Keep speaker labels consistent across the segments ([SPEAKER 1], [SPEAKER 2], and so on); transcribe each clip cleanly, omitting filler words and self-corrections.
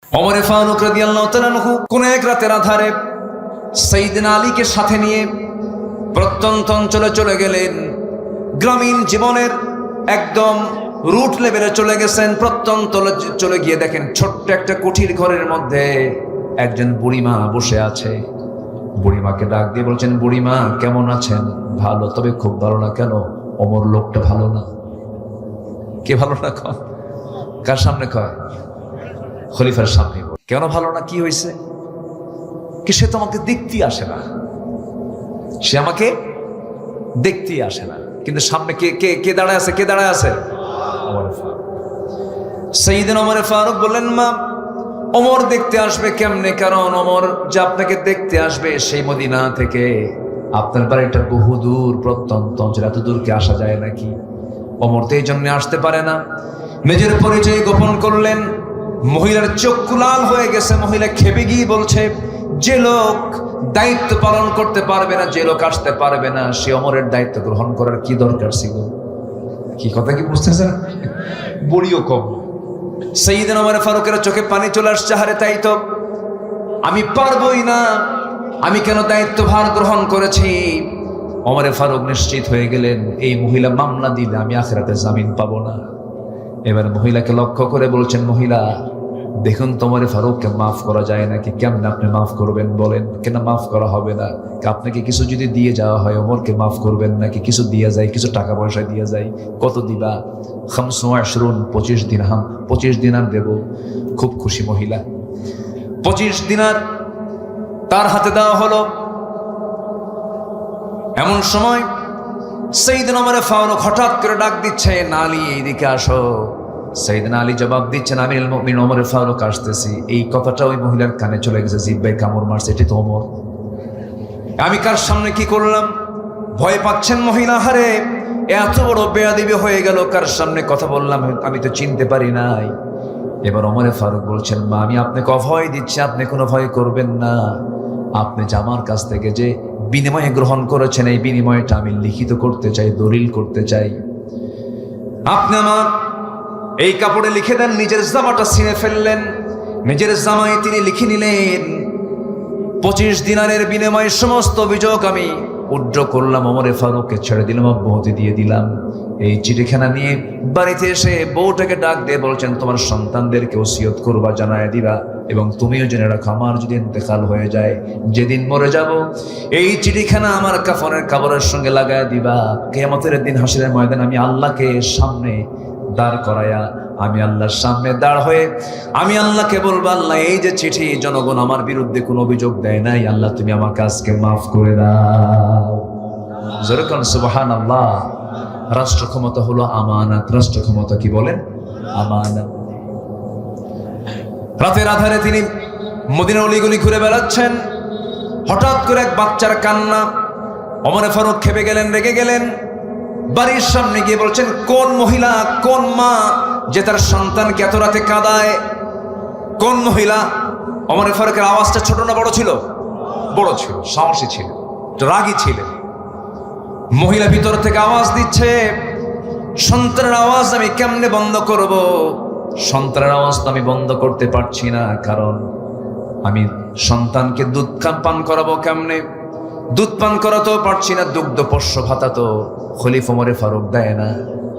[SPEAKER 1] ওমর ফারুক রাদিয়াল্লাহু তাআলা আনহু কোন এক রাতের আধারে সাইয়েদনা আলীকে সাথে নিয়ে প্রত্যন্ত অঞ্চলে চলে গেলেন। গ্রামীণ জীবনের একদম রুট লেভেলে চলে গেছেন। প্রত্যন্ত চলে গিয়ে দেখেন ছোট্ট একটা কুঠির ঘরের মধ্যে একজন বুড়িমা বসে আছে। বুড়িমাকে ডাক দিয়ে বলছেন, বুড়িমা কেমন আছেন? ভালো, তবে খুব ভালো না। কেন? ওমর লোকটা ভালো না। কে ভালো না কয়? কার সামনে কয়? খলিফার সামনে। কেন ভালো না? কি হয়েছে? কি সে তো আমাকে দেখতেই আসে না, সে আমাকে দেখতেই আসে না। কিন্তু সামনে কে কে কে দাঁড়ায় আছে? কে দাঁড়ায় আছে? সাইয়েদনা ওমর ফারুক বললেন, মা ওমর দেখতে আসবে কেমনে? কারণ ওমর যে আপনাকে দেখতে আসবে সেই মদিনা থেকে আপনার বাড়িটা বহু দূর, প্রত্যন্ত অঞ্চল, এত দূর কি আসা যায় নাকি? ওমর তো এই জন্য আসতে পারে না। নিজের পরিচয় গোপন করলেন। মহিলার চক্ষু লাল হয়ে গেছে। মহিলা খেপে গিয়ে বলছে, যে লোক দায়িত্ব পালন করতে পারবে না, যে লোক আসতে পারবে না, সে ওমরের দায়িত্ব গ্রহণ করার কি দরকার ছিল? কি কথা কি বুঝতেছেন? বুড়িও কম। সাইয়েদনা ওমর ফারুকের চোখে পানি চলে আসছে। হারে তাই তো, আমি পারবই না, আমি কেন দায়িত্ব ভার গ্রহণ করেছি? ওমর ফারুক নিশ্চিত হয়ে গেলেন, এই মহিলা মামলা দিলে আমি আখিরাতে জামিন পাবো না। এবার মহিলাকে লক্ষ্য করে বলছেন, মহিলা দেখুন তো ওমর ফারুককে মাফ করা যায় নাকি? কেমন আপনি মাফ করবেন বলেন? কেন মাফ করা হবে না? আপনাকে কিছু যদি দিয়ে যাওয়া হয় ওমরকে মাফ করবেন নাকি? কিছু দিয়ে যায়, কিছু টাকা পয়সা দিয়ে যায়। কত দিবা? 25 দিরহাম। 25 দিনার দেব। খুব খুশি মহিলা। 25 দিনার তার হাতে দেওয়া হলো। এমন সময় সাইয়েদনা ওমর ফারুক হঠাৎ করে ডাক দিচ্ছেন, আলী এইদিকে আসো। সাইয়েদনা আলী জবাব দিচ্ছেন, আমিরুল মুমিনিন ওমর ফারুক আসতেছি। এই কথাটা ওই মহিলার কানে চলে গেছে। জিহ্বায় কামড় মারছে, এটি তো ওমর। আমি কার সামনে কি করলাম? ভয় পাচ্ছেন মহিলা। হারে এত বড় বেয়াদবি হয়ে গেল, কার সামনে কথা বললাম, আমি তো চিনতে পারি নাই। এবার ওমর ফারুক বলছেন, মা আমি আপনাকে অভয় দিচ্ছি, আপনি কোনো ভয় করবেন না। আপনি যে আমার কাছ থেকে যে বিনিময়ে গ্রহণ করেছেন, এই বিনিময়টা আমি লিখিত করতে চাই, দলিল করতে চাই। আপনি আমার এই কাপড়ে লিখে দেন। নিজের জামাটা ছিঁড়ে ফেললেন। নিজের জামায় তিনি লিখে নিলেন, 25 দিনারের বিনিময়ে সমস্ত অভিযোগ আমি উড্র করলাম, ওমর ফারুককে ছেড়ে দিলাম, অব্যাহতি দিয়ে দিলাম। এই চিঠিখানা নিয়ে বাড়িতে এসে বউটাকে ডাক দিয়ে বলছেন, তোমার সন্তানদেরকে ওসিয়ত করবা, জানায় দিবা, এবং তুমিও জেনে রাখো আমার যদি ইন্তেকাল হয়ে যায়, যেদিন মরে যাব, এই চিঠিখানা আমার কাফনের কাপড়ের সঙ্গে লাগায় দিবা। কিয়ামতের দিন হাসরের ময়দানে আমি আল্লাহকে সামনে দাঁড় করায়া, আমি আল্লাহর সামনে দাঁড় হয়ে আমি আল্লাহকে বলবো, আল্লাহ এই যে চিঠি, জনগণ আমার বিরুদ্ধে কোনো অভিযোগ দেয় নাই, আল্লাহ তুমি আমাকে আজকে মাফ করে দাও। যেরকম সুবহানাল্লাহ। রাষ্ট্র ক্ষমতা হলো আমানত। রাষ্ট্র ক্ষমতা কি বলেন? আমানত। রাতের আধারে তিনি মদিনার অলিগলি ঘুরে বেড়াচ্ছেন। হঠাৎ করে এক বাচ্চার কান্না। ওমর ফারুক খেপে গেলেন, রেগে গেলেন। বাড়ির সামনে গিয়ে বলছেন, কোন মহিলা, কোন মা যে তার সন্তানকে এত রাতে কাঁদায়? কোন মহিলা? ওমর ফারুকের আওয়াজটা ছোট না বড় ছিল? বড় ছিল, সাহসী ছিল, রাগী ছিলেন। মহিলা ভিতর থেকে আওয়াজ দিচ্ছে, সন্তানের আওয়াজ আমি কেমনে বন্ধ করব? সন্তানের আওয়াজ তো আমি বন্ধ করতে পারছি না, কারণ আমি সন্তানকে দুধ পান করাবো কেমনে? দুধ পান করাতেও পারছি না, দুগ্ধ পোষ্য ভাতা তো খলিফা ওমর ফারুক দেয় না।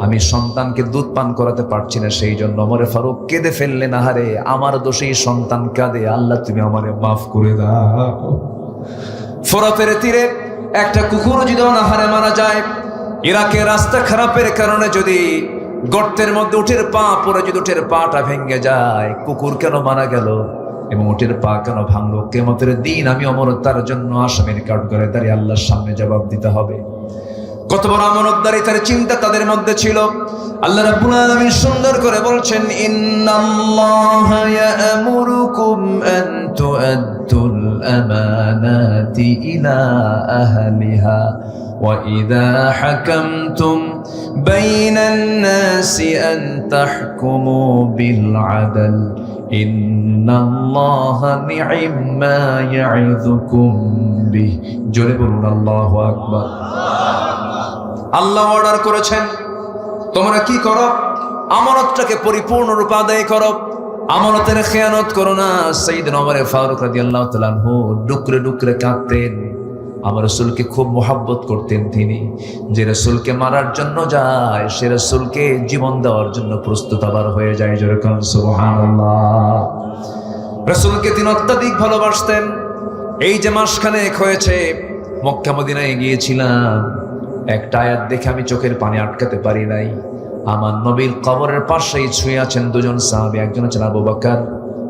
[SPEAKER 1] আমি সন্তানকে দুধ পান করাতে পারছি না, সেই জন্য ওমর ফারুক কেঁদে ফেললেন। আহারে আমার দোষেই সন্তান কাঁদে, আল্লাহ তুমি আমারে মাফ করে দাও। ফোরাতের তীরে একটা কুকুর যদি অনাহারে মারা যায়, ইরাকের রাস্তা খারাপের কারণে যদি গর্তের মধ্যে উটের পা পড়ে, যদি উটের পাটা ভেঙে যায়, কুকুর কেন মারা গেল এবং উটের পা কেন ভাঙলো? কিয়ামতের দিন আমি ওমর তার জন্য আসামির কাঠগড়ে দাঁড়িয়ে আল্লাহর সামনে জবাব দিতে হবে। কত বড় আমানতদারি তার চিন্তা তাদের মধ্যে ছিল। আল্লাহ রাব্বুল আলামিন সুন্দর করে বলছেন, ইন্নাল্লাহা ইয়া'মুরুকুম আন তু'আদ্দুল আমানাতি ইলা আহলিহা ওয়া ইযা হাকামতুম বাইনান নাসি আন তাহকুমু বিল আদল ইন্নাল্লাহা নি'ম্মা ইয়া'ইযুকুম বিহি। জোরে বলুন আল্লাহু আকবার। আল্লাহ অর্ডার করেছেন, তোমরা কি করো? আমানতটাকে পরিপূর্ণরূপে আদায় করো। আমানতের খেয়ানত করো না। সাইয়েদনা ওমর ফারুক রাদিয়াল্লাহু তাআলা আনহু ডুকরে ডুকরে কাঁদতেন। আমার রাসূলকে খুব মোহাব্বত করতেন তিনি। যে রাসূলকে মারার জন্য যায় সে রাসূলকে জীবন দেওয়ার জন্য প্রস্তুত আবার হয়ে যায়। যেরকম সুবহানাল্লাহ। রাসূলকে তিনি অত্যাধিক ভালোবাসতেন। এই যে মাসখানেক হয়েছে মক্কা মদিনায় গিয়েছিলাম, একটা আয়াত দেখে আমি চোখের পানি আটকাতে পারি নাই। আমার নবীর কবরের পাশেই শুয়ে আছেন দুজন সাহাবী, একজন হচ্ছেন আবু বকর,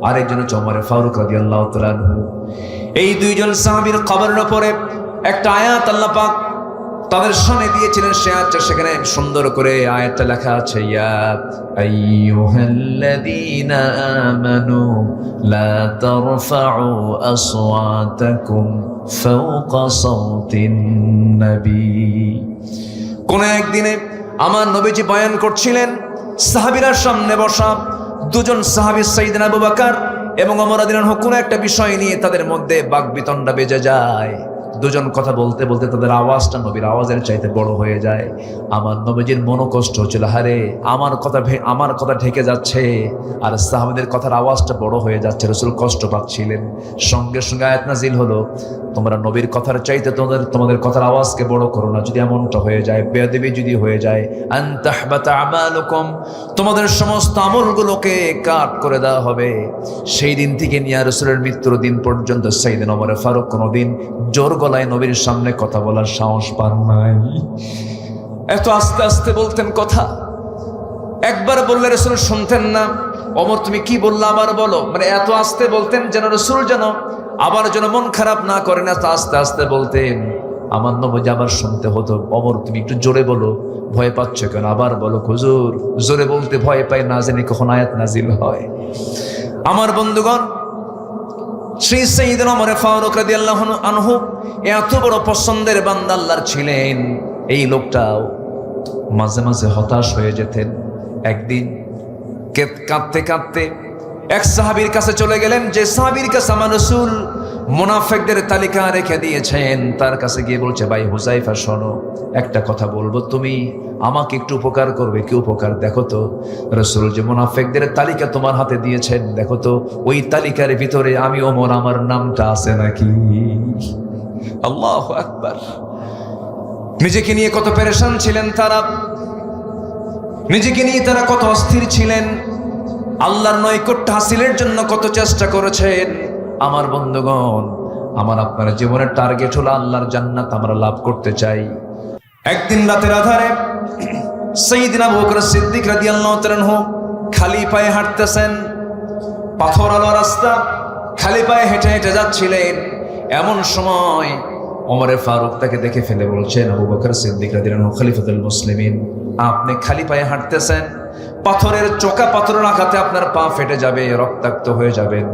[SPEAKER 1] আরেকজন হচ্ছে ওমর ফারুক রাদিয়াল্লাহু তাআলা আনহু। এই দুইজন সাহাবীর কবরের উপরে একটা আয়াত আল্লাহ পাক তাদের সামনে দিয়েছিলেন। সে আয়াতটা সেখানে সুন্দর করে আয়াতটা লেখা আছে, ইয়া আইয়ুহাল্লাযীনা আমানু লা তারফাউ আসওয়াতাকুম ফাওকা সাওতিন নবী। কোন একদিনে আমার নবীজি বয়ান করছিলেন, সাহাবীরা সামনে বসা, দুজন সাহাবী সাইয়েদনা আবু বকর এবং ওমর রাদিয়াল্লাহু আনহু কোন একটা বিষয় নিয়ে তাদের মধ্যে বাকবিতণ্ডা বেজে যায়। দুজন কথা বলতে বলতে তাদের আওয়াজটা নবীর আওয়াজের চাইতে বড় হয়ে যায়। আমার নবীজির মনোকষ্ট হচ্ছিল, হারে আমার কথা ঢেকে যাচ্ছে আর সাহাবীদের কথার আওয়াজটা বড় হয়ে যাচ্ছে। রাসূল কষ্ট পাচ্ছিলেন। সঙ্গে সঙ্গে আয়াত নাযিল হলো, তোমরা নবীর কথার চাইতে তোমাদের কথার আওয়াজকে বড় করো না। যদি এমনটা হয়ে যায়, বেয়াদবি যদি হয়ে যায়, আন তাহবাতা আমালুকুম, তোমাদের সমস্ত আমলগুলোকে কাট করে দেওয়া হবে। সেই দিন থেকে নিয়ে রাসূলের মৃত্যুর দিন পর্যন্ত সাইয়েদনা ওমর ফারুক কোনোদিন জোর গলায় নবীর সামনে কথা বলার সাহস পান নাই। এত আস্তে আস্তে বলতেন কথা। একবার বললে রাসূল শুনতেন না। ওমর তুমি কি বললা আবার বলো, মানে এত আস্তে বলতেন যেন রাসূল যেন আবার যেন মন খারাপ না করেন। এত আস্তে আস্তে বলতেন। আমার নবী আবার শুনতে হতো, ওমর তুমি একটু জোরে বলো, ভয় পাচ্ছ কেন, আবার বলো। হুজুর জোরে বলতে ভয় পাই, না জানি কখন আয়াত নাজিল হয়। আমার বন্ধুগণ, শ্রী সাইয়েদনা ওমর ফারুক রাদিয়াল্লাহু আনহু এত বড় পছন্দের বান্দা আল্লাহর ছিলেন। এই লোকটাও মাঝে মাঝে হতাশ হয়ে যেতেন। একদিন কাঁদতে কাঁদতে এক সাহাবীর কাছে চলে গেলেন, যে সাহাবীর কাছে আমার রাসূল মুনাফিকদের তালিকা রেখে দিয়েছেন। তার কাছে গিয়ে বলছে, ভাই হুযায়ফা শোনো, একটা কথা বলবো, তুমি আমাকে একটু উপকার করবে। কি উপকার? দেখো তো রাসূল যে মুনাফিকদের তালিকা তোমার হাতে দিয়েছেন, দেখো তো ওই তালিকার ভিতরে আমি ওমর আমার নামটা আছে নাকি? আল্লাহু আকবার। নিজেকে নিয়ে কত পেরেশান ছিলেন তারা, নিজেকে নিয়ে তারা কত অস্থির ছিলেন, আল্লাহর নৈকট্য হাসিলের জন্য কত চেষ্টা করেছেন। আমার বন্ধুগণ, আমার আপনার জীবনের টার্গেট হলো আল্লাহর জান্নাত আমরা লাভ করতে চাই। একদিন রাতের আধারে সাইয়েদনা আবু বকর সিদ্দিক রাদিয়াল্লাহু তাআলা আনহু খালি পায়ে হাঁটতেছেন, পাথর আলো রাস্তা, খালি পায়ে হেঁটে হেঁটে যাচ্ছিলেন। এমন সময় ওমর ফারুক তাকে দেখে ফেলে বলছেন, আবু বকর সিদ্দিক রাদিয়াল্লাহু আনহু খলিফাতুল মুসলিমিন, আপনি খালি পায়ে হাঁটতেছেন, পাথরের চোকা পাথরের আঘাতে আপনার পা ফেটে যাবে, রক্তাক্ত হয়ে যাবেন।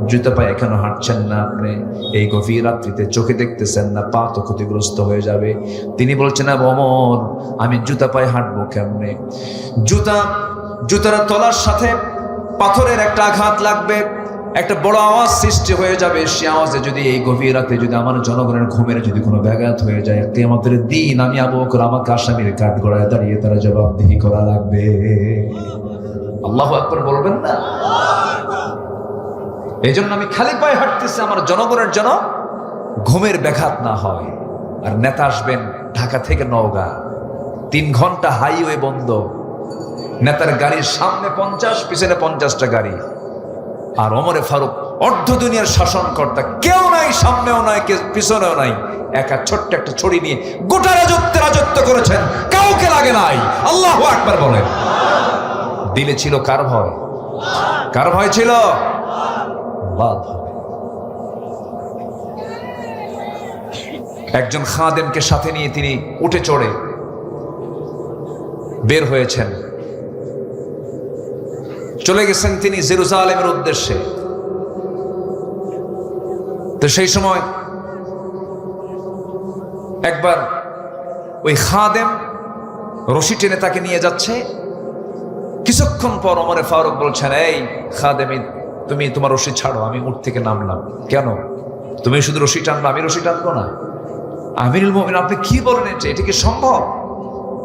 [SPEAKER 1] জুতা পায়ে কেন হাঁটছেন না আপনি? এই গভীর রাত্রিতে চোখে দেখতেছেন না, পা তো ক্ষতিগ্রস্ত হয়ে যাবে। তিনি বলছেন, ওমর আমি জুতা পায়ে হাঁটবো কেমনে? জুতার তলার সাথে পাথরের একটা আঘাত লাগবে, একটা বড় আওয়াজ সৃষ্টি হয়ে যাবে। সে আওয়াজে যদি এই গভীর রাতে যদি আমার জনগণের ঘুমের যদি কোনো ব্যাঘাত হয়ে যায়, কিয়ামতের দিন আমি আবু বকর আমাকে আসামির কাঠগড়ায় দাঁড়িয়ে তারা জবাবদিহি করা লাগবে। আল্লাহু আকবার বলবেন না? এই জন্য আমি খালি পায়ে হাঁটতেছি, আমার জনগণের যেন ঘুমের ব্যাঘাত না হয়। আর নেতা আসবেন ঢাকা থেকে নওগাঁ, 3 ঘন্টা হাইওয়ে বন্ধ, নেতার গাড়ির সামনে 50 পিছনে 50টা গাড়ি। আর ওমরে ফারুক অর্ধ দুনিয়ার শাসনকর্তা, কেউ নাই, সামনেও নাই, পিছনেও নাই, একা ছোট্ট একটা ছড়ি নিয়ে গোটা রাজত্ব করেছেন, কাউকে লাগে নাই। আল্লাহু আকবার বলেন। দিলে ছিল কার ভয়? কার ভয় ছিল? আল্লাহর ভয়। একজন খাদেমকে সাথে নিয়ে তিনি উঠে চড়ে বের হয়েছেন, চলে গেছেন তিনি জেরুজালেমের উদ্দেশ্যে। তো সেই সময় একবার ওই খাদেম রশি টেনে তাকে নিয়ে যাচ্ছে। কিছুক্ষণ পর ওমরে ফারুক বলছেন, এই খাদেমি, তুমি তোমার রশি ছাড়ো, আমি উঠ থেকে নামলাম। কেন? তুমি শুধু রশি টানবো, আমি রশি টানবো না? আমিরুল মুমিনিন, আপনি কি বলেন? এটা কি সম্ভব?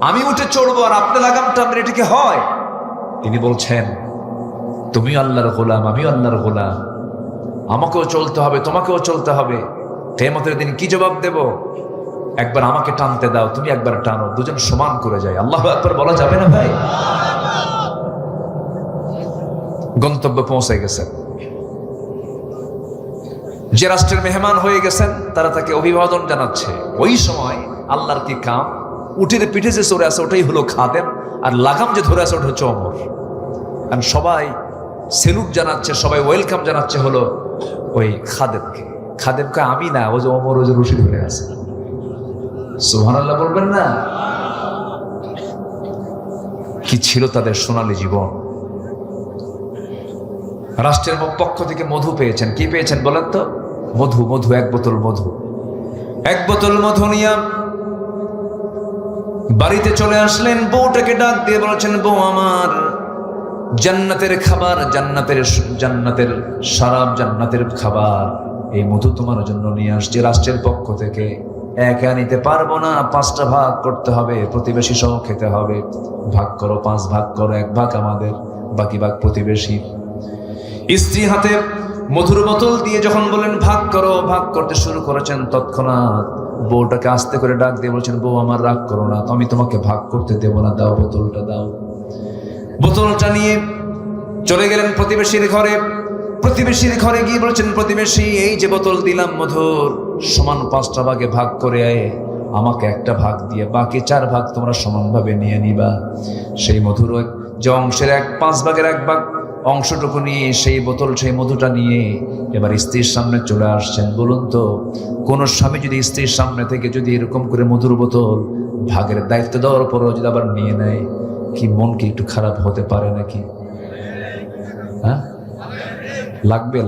[SPEAKER 1] আমি উঠে চড়বো আর আপনি লাগাম টানবেন, এটা কি হয়? তিনি বলছেন, তুমিও আল্লাহর গোলাম, আমিও আল্লাহর গোলাম, আমাকেও চলতে হবে, তোমাকেও চলতে হবে। কিয়ামতের দিন কি জবাব দেব? একবার আমাকে টানতে দাও, তুমি একবার টানো, দুজন সমান করে যায়। আল্লাহু আকবার বলা যাবে না ভাই? গন্তব্যে পৌঁছে গেছেন, যে রাষ্ট্রের মেহমান হয়ে গেছেন তারা তাকে অভিবাদন জানাচ্ছে। ওই সময় আল্লাহর কি কাম, উটের পিঠে যে চড়ে আছে ওটাই হলো খাদেম, আর লাগাম যে ধরে আছে ওটা হচ্ছে ওমর। আর সবাই সেলুট জানাচ্ছে, সবাই ওয়েলকাম জানাচ্ছে হলো ওই খাদেমকে। খাদেমকে আমি না, ও যে ওমর, ও যে রশি ধরে আছে। সুবহানাল্লাহ বলবেন না? কি ছিল তাদের সোনালী জীবন। রাষ্ট্রের পক্ষ থেকে মধু পেয়েছেন। কি পেয়েছেন বলেন তো? মধু, মধু, এক বোতল মধু। এক বোতল মধু নিয়ে বাড়িতে চলে আসলেন। বউটাকে ডাক দিয়ে বলেছেন, বউ আমার, জান্নাতের খাবার, জান্নাতের শরাব, জান্নাতের খাবার, এই মধু তোমার জন্য নিয়ে আসছে রাষ্ট্রের পক্ষ থেকে। একা নিতে পারবো না, 5টা ভাগ করতে হবে, প্রতিবেশী সহ খেতে হবে। ভাগ করো, 5 ভাগ করো, 1 ভাগ আমাদের, বাকি ভাগ প্রতিবেশী। স্ত্রী হাতে মধুর বোতল দিয়ে যখন বলেন ভাগ করো, ভাগ করতে শুরু করেছেন, তৎক্ষণাৎ বউটাকে আস্তে করে ডাক দিয়ে বলছেন, বউ আমার, রাগ করো না, আমি তোমাকে ভাগ করতে দেবো না, দাও বোতলটা দাও। বোতলটা নিয়ে চলে গেলেন প্রতিবেশীর ঘরে। প্রতিবেশীর ঘরে গিয়ে বলছেন, প্রতিবেশী, এই যে বোতল দিলাম মধুর, সমান 5টা ভাগে ভাগ করে আমাকে 1টা ভাগ দিয়ে বাকি 4 ভাগ তোমরা সমানভাবে নিয়ে নিবা। সেই মধুর যে অংশের 5 ভাগের 1 ভাগ অংশটুকু নিয়ে সেই বোতল, সেই মধুটা নিয়ে এবার স্ত্রীর সামনে চলে আসছেন। বলুন তো, কোন স্বামী যদি স্ত্রীর সামনে থেকে যদি এরকম করে মধুর বোতল ভাগের দায়িত্ব দেওয়ার পরও যদি আবার নিয়ে নেয়, কি মন কি একটু খারাপ হতে পারে নাকি? হ্যাঁ,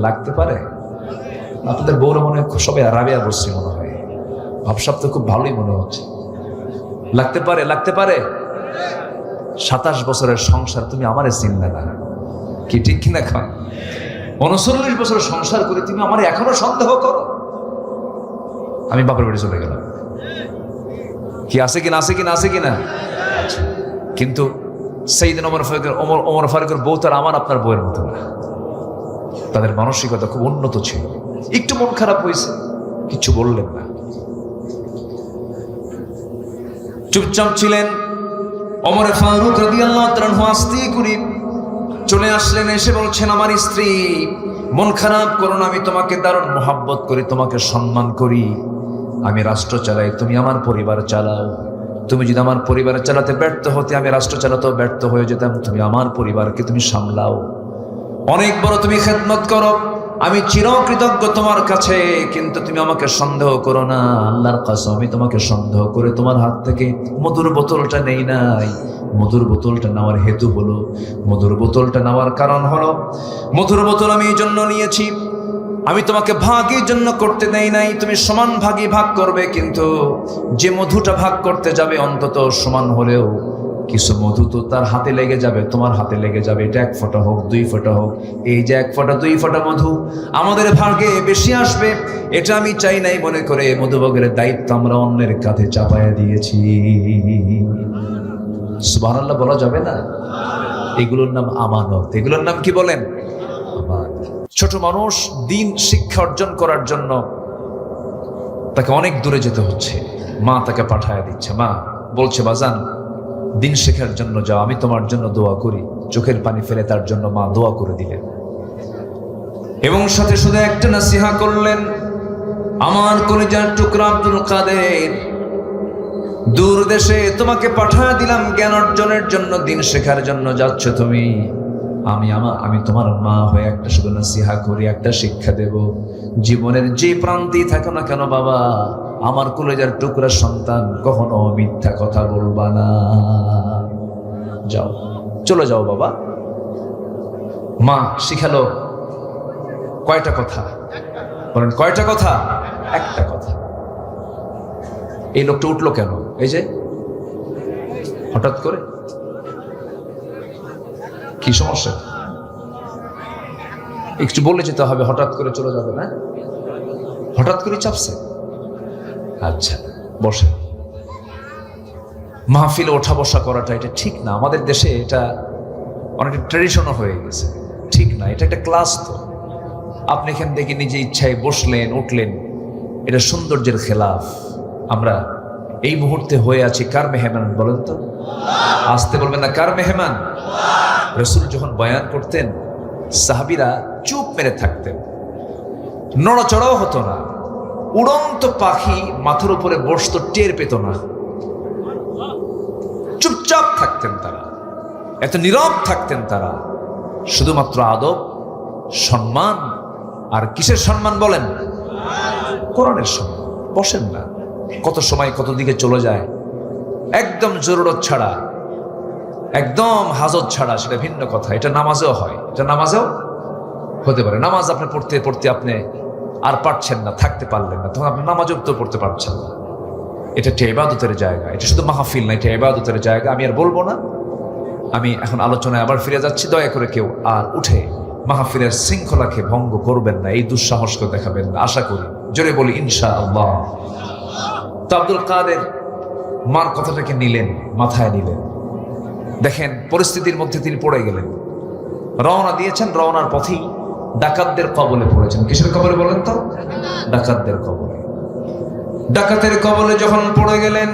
[SPEAKER 1] লাগতে পারে। আপনাদের বউরা মনে হয় সবাই রাবেয়া বসছে মনে হয়, ভাবসাব তো খুব ভালোই মনে হচ্ছে। লাগতে পারে। 27 বছরের সংসার, তুমি আমারে চিনলে না, কি ঠিক কিনা? 39 বছর সংসার করে তুমি আমার এখনো সন্দেহ করো। আমি বাপের বাড়ি চলে গেলাম, কি আছে কিনা। কিন্তু সাইয়েদনা ওমর ফারুকের বউ তার আমার আপনার বউয়ের মতো না। তাদের মানসিকতা খুব উন্নত ছিল। একটু মন খারাপ হয়েছে, কিছু বললেন না, চুপচাপ ছিলেন। ওমর ফারুক রাদিয়াল্লাহু তাআলা আস্তে করে চলে আসলেন, এসে বলছেন, আমার স্ত্রী, মন খারাপ করো না, আমি তোমাকে দারুণ মোহাব্বত করি, তোমাকে সম্মান করি। আমি রাষ্ট্র চালাই, তুমি আমার পরিবার চালাও। তুমি যদি আমার পরিবার চালাতে ব্যর্থ হতে, আমি রাষ্ট্র চালাতেও ব্যর্থ হয়ে যেতাম। তুমি আমার পরিবারকে তুমি সামলাও, অনেক বড় তুমি খেদমত করো, আমি চিরকৃতজ্ঞ তোমার কাছে। কিন্তু তুমি আমাকে সন্দেহ করো না, আল্লাহর কসম, আমি তোমাকে সন্দেহ করে তোমার হাত থেকে মধুর বোতলটা নেই নাই। মধুর বোতলটা নেওয়ার হেতু হলো, মধুর বোতলটা নেওয়ার কারণ হলো, মধুর বোতল আমি এই জন্য নিয়েছি, আমি তোমাকে ভাগের জন্য করতে দেই নাই। তুমি সমান ভাগই ভাগ করবে, কিন্তু যে মধুটা ভাগ করতে যাবে অন্তত সমান হলেও কিছু মধু তো তার হাতে লেগে যাবে, তোমার হাতে লেগে যাবে। এটা 1 ফোঁটা হোক, 2 ফোঁটা হোক, এই যে 1 ফোঁটা 2 ফোঁটা মধু আমাদের ভাগে বেশি আসবে, এটা আমি চাই নাই মনে করে মধুভাগের দায়িত্ব আমরা অন্যের কাঁধে চাপায়া দিয়েছি। সুবহানাল্লাহ বলা যাবে না? এগুলোর নাম আমানত। এগুলোর নাম কি বলেন? ছোট মানুষ দিন শিক্ষা অর্জন করার জন্য তাকে অনেক দূরে যেতে হচ্ছে। মা তাকে পাঠায় দিচ্ছে, মা বলছে, বাজান দিন শেখার জন্য যাও, আমি তোমার জন্য দোয়া করি। চোখের পানি ফেলে তার জন্য মা দোয়া করে দিলেন, এবং সাথে সাথে একটা নসিহা করলেন, আমার কলিজার টুকরা আব্দুল কাদের, দূর দেশে তোমাকে পাঠায় দিলাম জ্ঞান অর্জনের জন্য, দিন শেখার জন্য যাচ্ছ তুমি। আমি তোমার মা হয়ে একটা শুধু নসিহা করি, একটা শিক্ষা দেব। জীবনের যে প্রান্তেই থাকো না কেন বাবা, আমার কলেজার টুকরা সন্তান, কখনো মিথ্যা কথা বলবা না। যাও, চলে যাও বাবা। মা শিখালো কয়টা কথা? বলেন কয়টা কথা? একটা কথা। এই লোকটা উঠলো কেন? এই যে হঠাৎ করে, কি সমস্যা? একটু বলে যেতে হবে, হঠাৎ করে চলে যাবে না, হঠাৎ করে চাপছে। আচ্ছা বসে। মাহফিলে ওঠা বসা করাটা এটা ঠিক না, আমাদের দেশে এটা অনেকটা ট্রেডিশনও হয়ে গেছে। ঠিক না, এটা একটা ক্লাস। তো আপনি এখান থেকে নিজে ইচ্ছায় বসলেন উঠলেন, এটা সৌন্দর্যের খেলাফ। আমরা এই মুহূর্তে হয়ে আছি কার মেহমান বলেন তো? আসতে বলবেন না, কার মেহমান? রাসূল যখন বয়ান করতেন সাহাবীরা চুপ মেরে থাকতেন, নড়াচড়াও হতো না। উড়ন্ত পাখি মাথার উপরে বসতো, টের পেত না, চুপচাপ থাকতেন তারা, এত নীরব থাকতেন তারা। শুধুমাত্র আদব, সম্মান। আর কিসের সম্মান বলেন? কোরআনের সম্মান। বসেন না, কত সময় কত দিকে চলে যায়। একদম জরুরত ছাড়া, একদম হাজত ছাড়া সেটা ভিন্ন কথা। এটা নামাজেও হয়, এটা নামাজেও হতে পারে। নামাজ আপনি পড়তে পড়তে আপনি আর পারছেন না, থাকতে পারলেন না, তখন আপনি নামাজও তো পড়তে পারছেন না। এটা একটা ইবাদতের জায়গা, এটা শুধু মাহফিল না, এটা ইবাদতের জায়গা। আমি আর বলবো না, আমি এখন আলোচনায় আবার ফিরে যাচ্ছি। দয়া করে কেউ আর উঠে মাহফিলের শৃঙ্খলাকে ভঙ্গ করবেন না, এই দুঃসাহসকে দেখাবেন না, আশা করি। জোরে বলি ইনশাআল্লাহ। তো আব্দুল কাদের মার কথাটাকে নিলেন, মাথায় নিলেন। দেখেন পরিস্থিতির মধ্যে তিনি পড়ে গেলেন, রওনা দিয়েছেন, রওনার পথেই ডাকাতদের কবলে পড়েছেন। কিসের কবলে বলেন তো? ডাকাতদের কবলে। ডাকাতের কবলে যখন পড়ে গেলেন,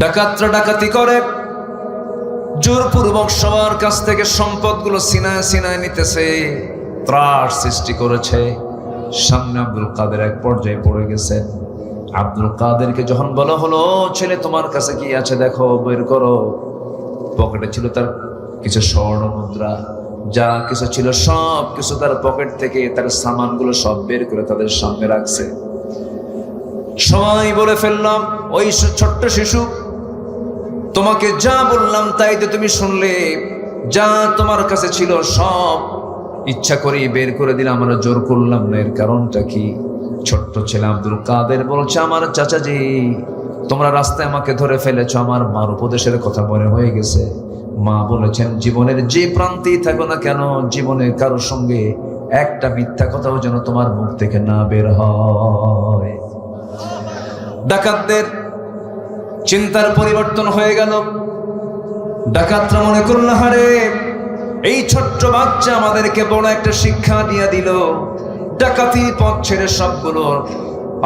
[SPEAKER 1] ডাকাতরা ডাকাতি করে, জোরপূর্বক সবার কাছ থেকে সম্পদগুলো সিনায় সিনায় নিতেছে, ত্রাস সৃষ্টি করেছে। সামনে আব্দুল কাদের এক পর্যায়ে পড়ে গেছেন। আব্দুল কাদেরকে যখন বলা হলো, ছেলে তোমার কাছে কি আছে দেখো, বের করো। পকেটে ছিল তার কিছু স্বর্ণ মুদ্রা, যা কিছু ছিল সব কিছু তার পকেট থেকে তার সামানগুলো সব বের করে তাদের সামনে রাখছে। সবাই বলে ফেললাম, ওই ছোট্ট শিশু, তোমাকে যা বললাম তাই তো তুমি শুনলে, যা তোমার কাছে ছিল সব ইচ্ছা করি বের করে দিলাম, আমরা জোর করলাম না। এর কারণটা কি? ছোট্ট ছেলে আব্দুল কাদের বলছে, আমার চাচাজি, তোমরা রাস্তায় আমাকে ধরে ফেলেছ, আমার মার উপদেশের কথা মনে হয়ে গেছে। মা বলেছেন, জীবনের যে প্রান্তেই থাকো না কেন, জীবনে কারোর সঙ্গে একটা মিথ্যা কথাও যেন তোমার মুখ থেকে না বের হয়। ডাকাতদের চিন্তার পরিবর্তন হয়ে গেল। ডাকাতরা মনে করল, হারে এই ছোট্ট বাচ্চা আমাদেরকে বড় একটা শিক্ষা দিয়ে দিল। ডাকাতি পথ ছেড়ে সবগুলো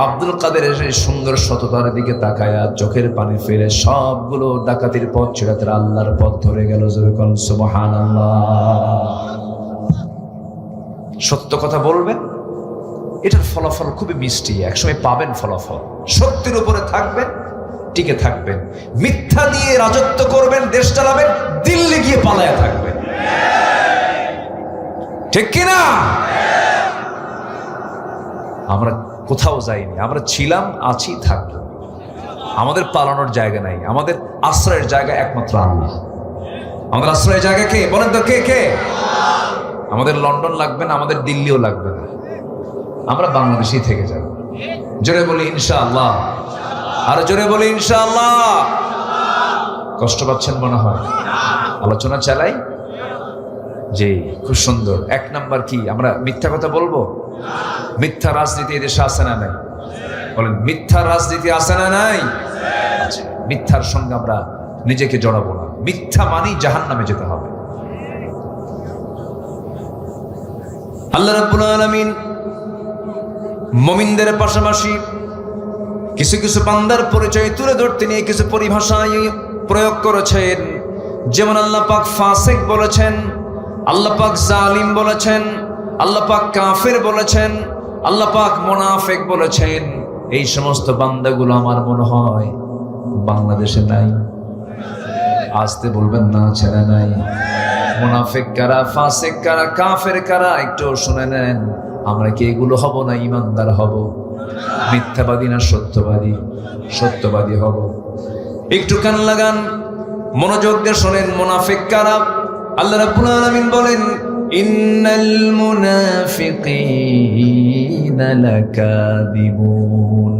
[SPEAKER 1] আব্দুল কাদেরের সেই সুন্দর সততার দিকে তাকায়া চোখের পানি ফেলে সবগুলো ডাকাতির পথ ছেড়ে তারা আল্লাহর পথ ধরে গেল। জোরে বলেন সুবহানাল্লাহ। সত্য কথা বলবেন, এটার ফলাফল খুবই মিষ্টি, একসময় পাবেন ফলাফল। সত্যের উপরে থাকবেন, টিকে থাকবেন। মিথ্যা দিয়ে রাজত্ব করবেন, দেশ চালাবেন, দিল্লি গিয়ে পালায়া থাকবেন। ঠিক কিনা? আমরা কোথাও যাইনি, আমরা ছিলাম, আছি, থাকবো। আমাদের পালানোর জায়গা নাই, আমাদের আশ্রয়ের জায়গা একমাত্র আল্লাহ। আমাদের আশ্রয়ের জায়গা কে বলেন তো? কে কে? আমাদের লন্ডন লাগবে না, আমাদের দিল্লিও লাগবে না, আমরা বাংলাদেশেই থেকে যাব। জোরে বলি ইনশাআল্লাহ। আর জোরে বলি ইনশাআল্লাহ। কষ্ট পাচ্ছেন মনে হয়? আলোচনা চালাই। জি, খুব সুন্দর। এক নাম্বার কি? আমরা মিথ্যা কথা বলবো? মিথ্যা রাজনীতি এদেশে আছে না নাই? বলেন, মিথ্যা রাজনীতি আছে না নাই? আচ্ছা, মিথ্যার সঙ্গে আমরা নিজেকে জড়াবো না। মিথ্যা মানেই জাহান্নামে যেতে হবে। আল্লাহ রাব্বুল আলামিন মুমিনদের পাশাপাশি কিছু কিছু বান্দার পরিচয় তুলে ধরতে নিয়ে কিছু পরিভাষায় প্রয়োগ করেছেন। যেমন আল্লাহ পাক ফাসিক বলেছেন, আল্লাহ পাক জালিম বলেছেন, আল্লাহ পাক কাফের বলেছেন, আল্লাহ পাক মুনাফিক বলেছেন। এই সমস্ত বান্দাগুলো আমার মনে হয় বাংলাদেশে নাই। আসতে বলবেন না, ছেড়ে নাই। মুনাফিক কারা, ফাসিক কারা, কাফের কারা, একটু শুনে নেন। আমরা কি এগুলো হব না ইমানদার হব? মিথ্যাবাদী না সত্যবাদী? সত্যবাদী হব। একটু কান লাগান, মনোযোগ দিয়ে শোনেন। মুনাফিক কারা? আল্লাহ রাব্বুল আলামিন বলেন, ইন্নাল মুনাফিকিনা লাকাযিবুন।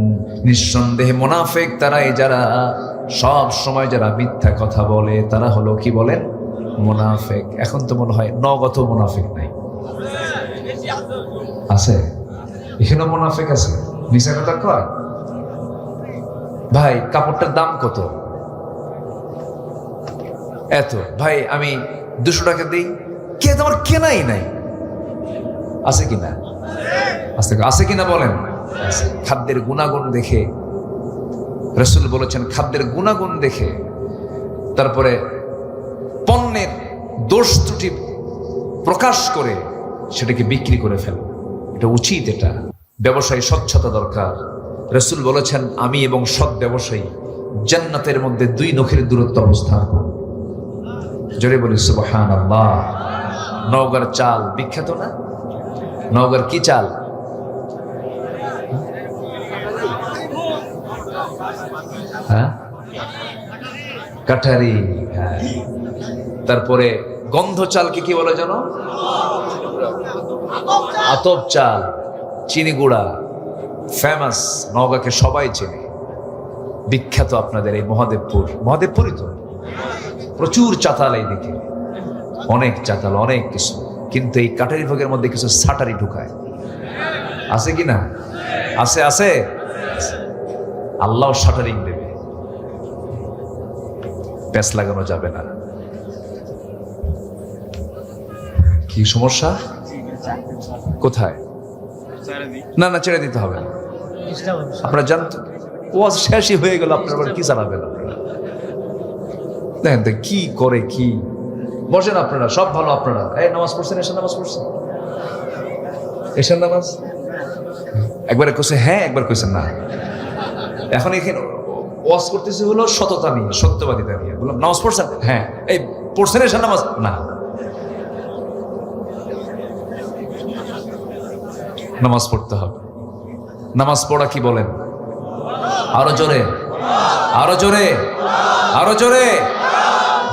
[SPEAKER 1] নিঃসন্দেহে মুনাফিক তারাই যারা সব সময় যারা মিথ্যা কথা বলে, তারা হলো কি বলেন? মুনাফিক। এখন তো মনে হয় নগত মুনাফিক নাই, আছে? এখানে মুনাফিক আছে, মিছা কথা কয়। ভাই কাপড়টার দাম কত? এত। ভাই আমি 200 টাকা দিই, কে তোমার কেনাই নাই। আছে কিনা? আছে কিনা বলেন? খাদ্যের গুণাগুণ দেখে রাসূল বলেছেন, খাদ্যের গুণাগুণ দেখে তারপরে পণ্যের দোষ ত্রুটি প্রকাশ করে সেটাকে বিক্রি করে ফেলে, এটা উচিত। এটা ব্যবসায়ী স্বচ্ছতা দরকার। রাসূল বলেছেন, আমি এবং সৎ ব্যবসায়ী জান্নাতের মধ্যে 2 নখের দূরত্ব অবস্থান করব। জোরে বলি সুবহানাল্লাহ। নওগাঁর চাল বিখ্যাত না? নওগাঁর কি চাল? হ্যাঁ, কাঠারি। হ্যাঁ, তারপরে গন্ধ চালকে কি বলে জানো? আতপ চাল, চিনি গুঁড়া, ফেমাস। নওগাঁকে সবাই চেনে, বিখ্যাত। আপনাদের এই মহাদেবপুরই তো প্রচুর চাতাল, এই দিকে অনেক চাতাল, অনেক কিছু। কিন্তু এই কাটারি ভোগের মধ্যে কিছু সাটারি ঢুকায়, আছে কি না? আছে। আল্লাহ শাটারিং দেবে, প্যাঁচ লাগানো যাবে না। কি সমস্যা? কোথায়? না, ছেড়ে দিতে হবে না। আপনারা জানতো ওয়াজ শেষই হয়ে গেল, আপনার আবার কি চালাবেন? আপনারা দেখেন তো কি করে। কি বসেন আপনারা, সব ভালো। আপনারা এই নামাজ পড়ছেন? এশার নামাজ পড়ছেন? এশার নামাজ একবারে কইছে হ্যাঁ, একবার কইছেন না। এখন এখানে ওয়াজ করতেছি হলো সততা নিয়ে, সত্যবাদিতা নিয়ে। বললাম নামাজ পড়ছেন? হ্যাঁ। এই পড়ছেন এশার নামাজ? না। নামাজ পড়তে হবে। নামাজ পড়া কি বলেন? আরো জোরে, আরো জোরে, আরো জোরে।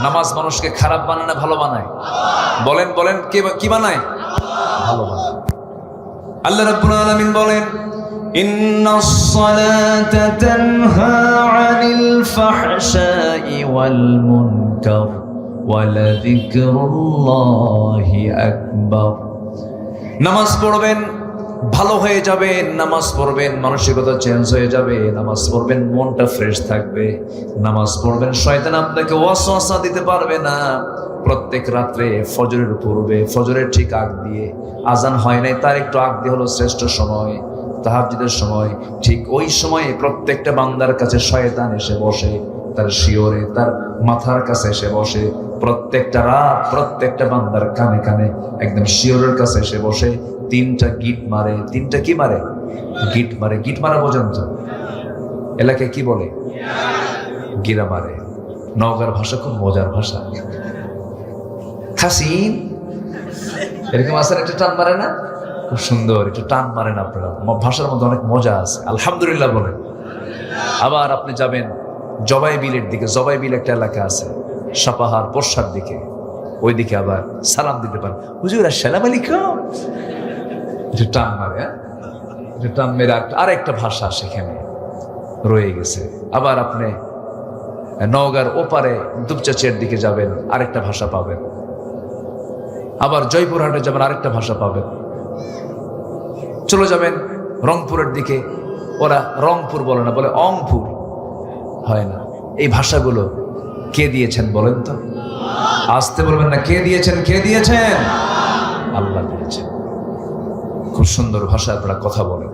[SPEAKER 1] নামাজ মানুষকে খারাপ বানায় না ভালো বানায়? বলেন কি বানায়? ভালো বানায়। আল্লাহ রাব্বুল আলামিন বলেন, ইন্নাস সালাতা তানহা আনিল ফাহশাই ওয়াল মুনকার ওয়া লাযিকরুল্লাহি আকবার। নামাজ পড়বেন, ভালো হয়ে যাবেন। নামাজ পড়বেন, মানসিকতা চেঞ্জ হয়ে যাবে। নামাজ পড়বেন, মনটা ফ্রেশ থাকবে। নামাজ পড়বেন, শয়তান আপনাকে ওয়াসওয়াসা দিতে পারবে না। প্রত্যেক রাত্রে ফজরের পূর্বে, ফজরের ঠিক আগ দিয়ে, আজান হয় নাই তার একটু আগ দিয়ে হলো শ্রেষ্ঠ সময়, তাহাজ্জুদের সময়। ঠিক ওই সময়ে প্রত্যেকটা বান্দার কাছে শয়তান এসে বসে, তার শিওরে, তার মাথার কাছে এসে বসে। প্রত্যেকটা রাত প্রত্যেকটা বান্দার কানে কানে একদম শিওরের কাছে এসে বসে। 3টা গিট মারে। 3টা কি মারে? গিট মারে। গিট মারা পর্যন্ত এলাকায় কি বলে? গিরা মারে। নওগাঁর ভাষা খুব মজার ভাষা। খাসিন এরকম আসার একটা টান মারে না? খুব সুন্দর একটু টান মারেন আপনারা। ভাষার মধ্যে অনেক মজা আছে। আলহামদুলিল্লাহ বলেন। আবার আপনি যাবেন জবাইবিলের দিকে। জবাইবিল একটা এলাকা আছে সাপাহার পশ্চার দিকে, ওইদিকে আবার সালাম দিতে পারেন, হুজুর আসসালামু আলাইকুম। একটু টান মারে। একটু টান মেরে আরেকটা ভাষা সেখানে রয়ে গেছে। আবার আপনি নওগাঁর ওপারে দুপচাচিয়ার দিকে যাবেন, আরেকটা ভাষা পাবেন। আবার জয়পুরহাটে যাবেন, আরেকটা ভাষা পাবেন। চলে যাবেন রংপুরের দিকে, ওরা রংপুর বলে না, বলে অংপুর। হয় না। এই ভাষাগুলো কে দিয়েছেন বলেন তো? আসতে বলবেন না। কে দিয়েছেন? কে দিয়েছেন? আল্লাহ দিয়েছেন। খুব সুন্দর ভাষায় আপনারা কথা বলেন।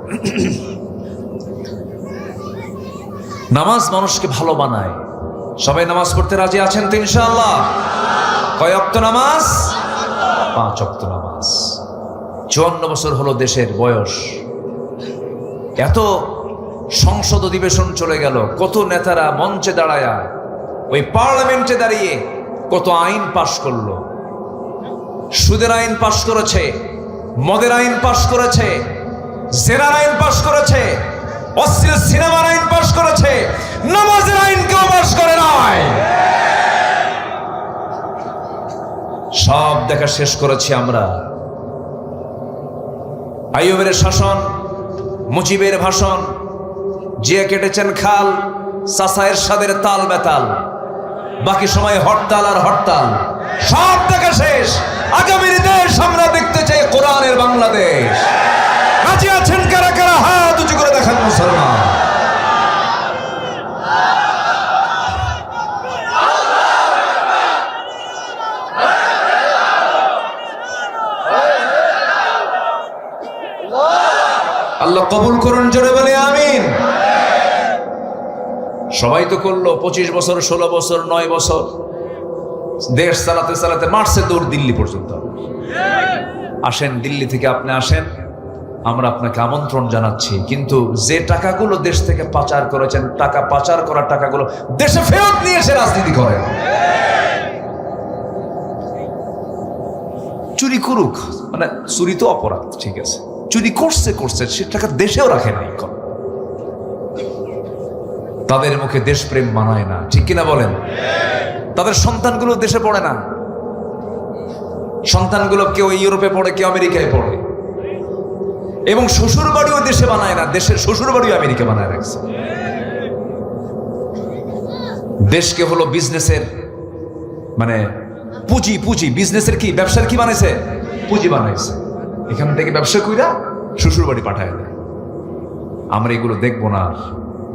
[SPEAKER 1] নামাজ মানুষকে ভালো বানায়। সবাই নামাজ পড়তে রাজি আছেন তো ইনশাআল্লাহ? কয় ওয়াক্ত নামাজ? 5 ওয়াক্ত নামাজ। 54 বছর হলো দেশের বয়স। এত সংসদ অধিবেশন চলে গেল, কত নেতারা মঞ্চে দাঁড়ায়া, ওই পার্লামেন্টে দাঁড়িয়ে কত আইন পাশ করলো। সুদের আইন পাশ করেছে, মদের আইন পাশ করেছে, জেনার আইন পাশ করেছে, অশ্লীল সিনেমার আইন পাশ করেছে, নামাজের আইন কেউ পাশ করে নাই। সব দেখা শেষ করেছি আমরা। আইয়ুবের শাসন, মুজিবের ভাষণ, জিয়া কেটেছেন খাল, চাচা এরশাদের তাল বেতাল, বাকি সময় হরতাল আর হরতাল। সব দেখা শেষ। আগামীর দেশ আমরা দেখতে চাই কোরআনের বাংলাদেশ। রাজি আছেন কারা কারা? হাত উঁচু করে দেখান মুসলমান। আল্লাহ কবুল করুন, জোরে বলে আমিন। সবাই তো করলো 25 বছর, 16 বছর, 9 বছর দেশ চালাতে চালাতে মারছে দৌড় দিল্লি পর্যন্ত। আসেন, দিল্লি থেকে আপনি আসেন, আমরা আপনাকে আমন্ত্রণ জানাচ্ছি, কিন্তু যে টাকাগুলো দেশ থেকে পাচার করেছেন, টাকা পাচার করা টাকাগুলো দেশে ফেরত নিয়ে এসে রাজনীতি করেন। চুরি করুক, মানে চুরি তো অপরাধ, ঠিক আছে, চুরি করছে সে টাকা দেশেও রাখে নাই। তাদের মুখে দেশপ্রেম মানায় না, ঠিক কিনা বলেন? তাদের সন্তানগুলো দেশে পড়ে না, সন্তানগুলো কেউ ইউরোপে পড়ে, কেউ আমেরিকায় পড়ে, এবং শ্বশুর বাড়িও দেশে বানায় না, দেশের শ্বশুর বাড়িও আমেরিকা বানায় রাখছে। দেশকে হলো বিজনেসের, মানে পুঁজি বিজনেসের কি, ব্যবসার কি বানাইছে, পুঁজি বানাইছে। এখান থেকে ব্যবসা কইরা শ্বশুর বাড়ি পাঠায় দেয়। আমরা এগুলো দেখবো না।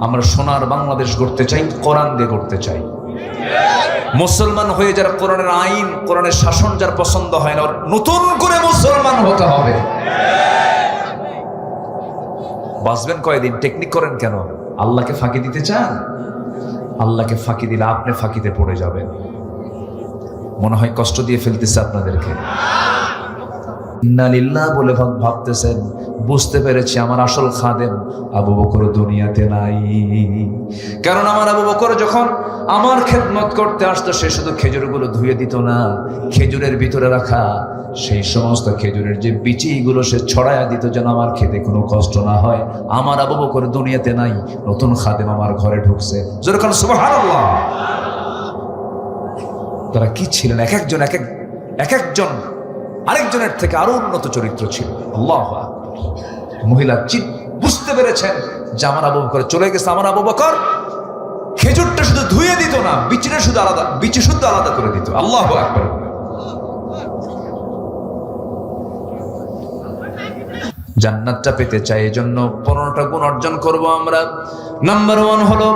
[SPEAKER 1] আমরা সোনার বাংলাদেশ গড়তে চাই, কোরআন দিয়ে গড়তে চাই। মুসলমান হয়ে যারা কোরআনের আইন, কোরআনের শাসন যার পছন্দ হয় না, নতুন করে মুসলমান হতে হবে। বাঁচবেন কয়দিন, টেকনিক করেন কেন? আল্লাহকে ফাঁকি দিতে চান? আল্লাহকে ফাঁকি দিলে আপনি ফাঁকিতে পড়ে যাবেন। মনে হয় কষ্ট দিয়ে ফেলতেছে আপনাদেরকে। ইন্না লিল্লাহ বলে ভাবতেছেন, বুঝতে পেরেছি আমার আসল খাদেম আবু বকর দুনিয়াতে নাই। কারণ আমার আবু বকর যখন আমার খেদমত করতে আসতো, সে শুধু খেজুরগুলো ধুয়ে দিত না, খেজুরের ভিতরে রাখা সেই সমস্ত খেজুরের যে বিচিগুলো সে ছড়ায়া দিত, যেন আমার খেতে কোনো কষ্ট না হয়। আমার আবু বকর দুনিয়াতে নাই, নতুন খাদেম আমার ঘরে ঢুকছে। যেরকম সুবহানাল্লাহ। তারা কি ছিলেন, এক একজন আরেকজনের থেকে আরো উন্নত চরিত্র ছিল। আল্লাহু আকবার। মহিলা বুঝতে পেরেছেন যে আমার আবু বকর চলে গেছে। আমার আবু বকর খেজুরটা শুধু ধুয়ে দিত না, বিচি শুদ্ধ আলাদা করে দিত। আল্লাহু আকবার। জান্নাতটা পেতে চাই, এই জন্য 15টা গুণ অর্জন করব আমরা। নাম্বার 1 হলো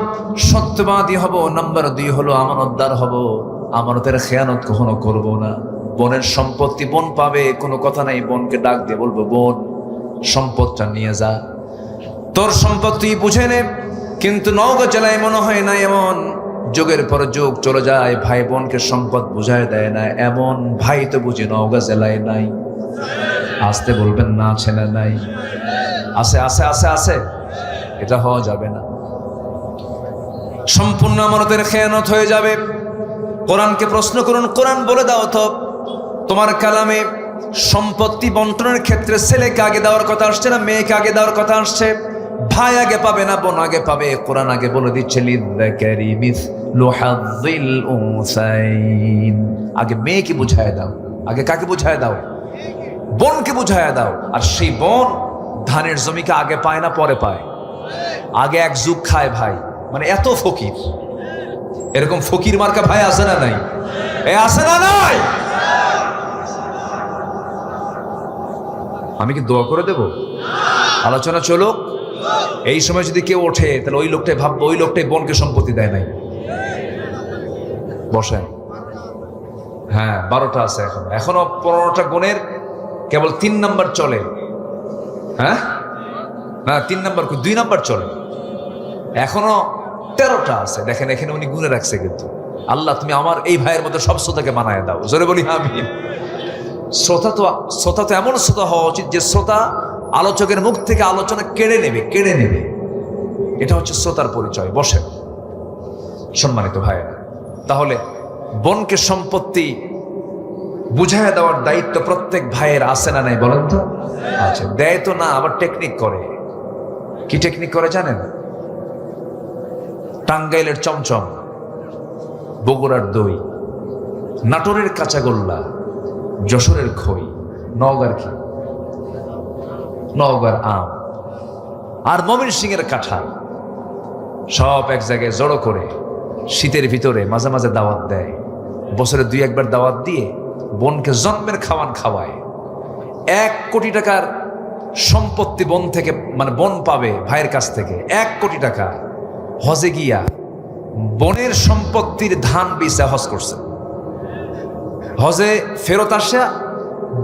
[SPEAKER 1] সত্যবাদী হব, নাম্বার 2 হলো আমানতদার হব, আমানতের খেয়ানত কখনো করব না। বোনের সম্পত্তি বোন পাবে, কোনো কথা নাই, বোনকে ডাক দিয়ে বলবো, বোন সম্পদটা নিয়ে যা, তোর সম্পত্তি বুঝে নে। কিন্তু নওগাঁ জেলায় মনে হয় না এমন, যুগের পর যুগ চলে যায়, ভাই বোনকে সম্পদ বুঝায় দেয় না, এমন ভাই তো বুঝি নওগাঁ জেলায় নাই। আসতে বলবেন না, আছে না নাই? আছে আছে আছে আছে। এটা হওয়া যাবে না, সম্পূর্ণ আমানতের খেয়ানত হয়ে যাবে। কোরআনকে প্রশ্ন করুন, কোরআন বলে দাও তো তোমার কালামে সম্পত্তি বন্টনের ক্ষেত্রে ছেলেকে আগে দেওয়ার কথা আসছে না মেয়েকে আগে দেওয়ার কথা আসছে? ভাই আগে পাবে না বোন আগে পাবে? কোরআন আগে বলে দিচ্ছে লিযযাকারি মিসলু হাযযিল উনসাইন। আগে মেয়েকে বুঝায় দাও, আগে কাকে বুঝায় দাও? বোনকে বুঝায় দাও। আর সেই বোন ধানের জমিকে আগে পায় না পরে পায়? আগে এক যুগ খায় ভাই, মানে এত ফকির। এরকম ফকির মার্কা ভাই আছে না নাই? আছে না নাই? আমি কি দোয়া করে দেব? আলোচনা চলো। এই সময় যদি কেউ ওঠে তাহলে ওই লোকটাই ভাববো ওই লোকটাই বোনকে সম্পত্তি দেয় নাই। বসেন। হ্যাঁ, 12টা আছে এখনো 15টা গুণের কেবল 3 নাম্বার চলে। হ্যাঁ না, 3 নাম্বার 2 নাম্বার চলে, এখনো 13টা আছে। দেখেন এখানে উনি গুণে রাখছে। কিন্তু আল্লাহ তুমি আমার এই ভাইয়ের মতো সব শ্রোতাকে বানায় দাও। জোরে বলি আমিন। শ্রোতা তো এমন শ্রোতা হওয়া উচিত যে শ্রোতা আলোচকের মুখ থেকে আলোচনা কেড়ে নেবে। এটা হচ্ছে শ্রোতার পরিচয়। বসেন সম্মানিত ভাইয়েরা, তাহলে বোনকে সম্পত্তি বুঝায় দেওয়ার দায়িত্ব প্রত্যেক ভাইয়ের আছে না নাই বলেন তো? আচ্ছা, দেয় তো না, আবার টেকনিক করে। কি টেকনিক করে জানেন? টাঙ্গাইলের চমচম, বগুড়ার দই, নাটোরের কাঁচাগোল্লা, যশোরের খই, নওগাঁর আম আর ময়মনসিংহের কাঁঠাল সব এক জায়গায় জড়ো করে শীতের ভিতরে মাঝে মাঝে দাওয়াত দেয়। বছরে 2-1 বার দাওয়াত দিয়ে বোনকে জন্মের খাওয়ান খাওয়ায়। 1 কোটি টাকার সম্পত্তি বোন থেকে, মানে বোন পাবে ভাইয়ের কাছ থেকে 1 কোটি টাকা। হজে গিয়া বোনের সম্পত্তির ধান বেচে হজ করছে। হজে ফেরত আসা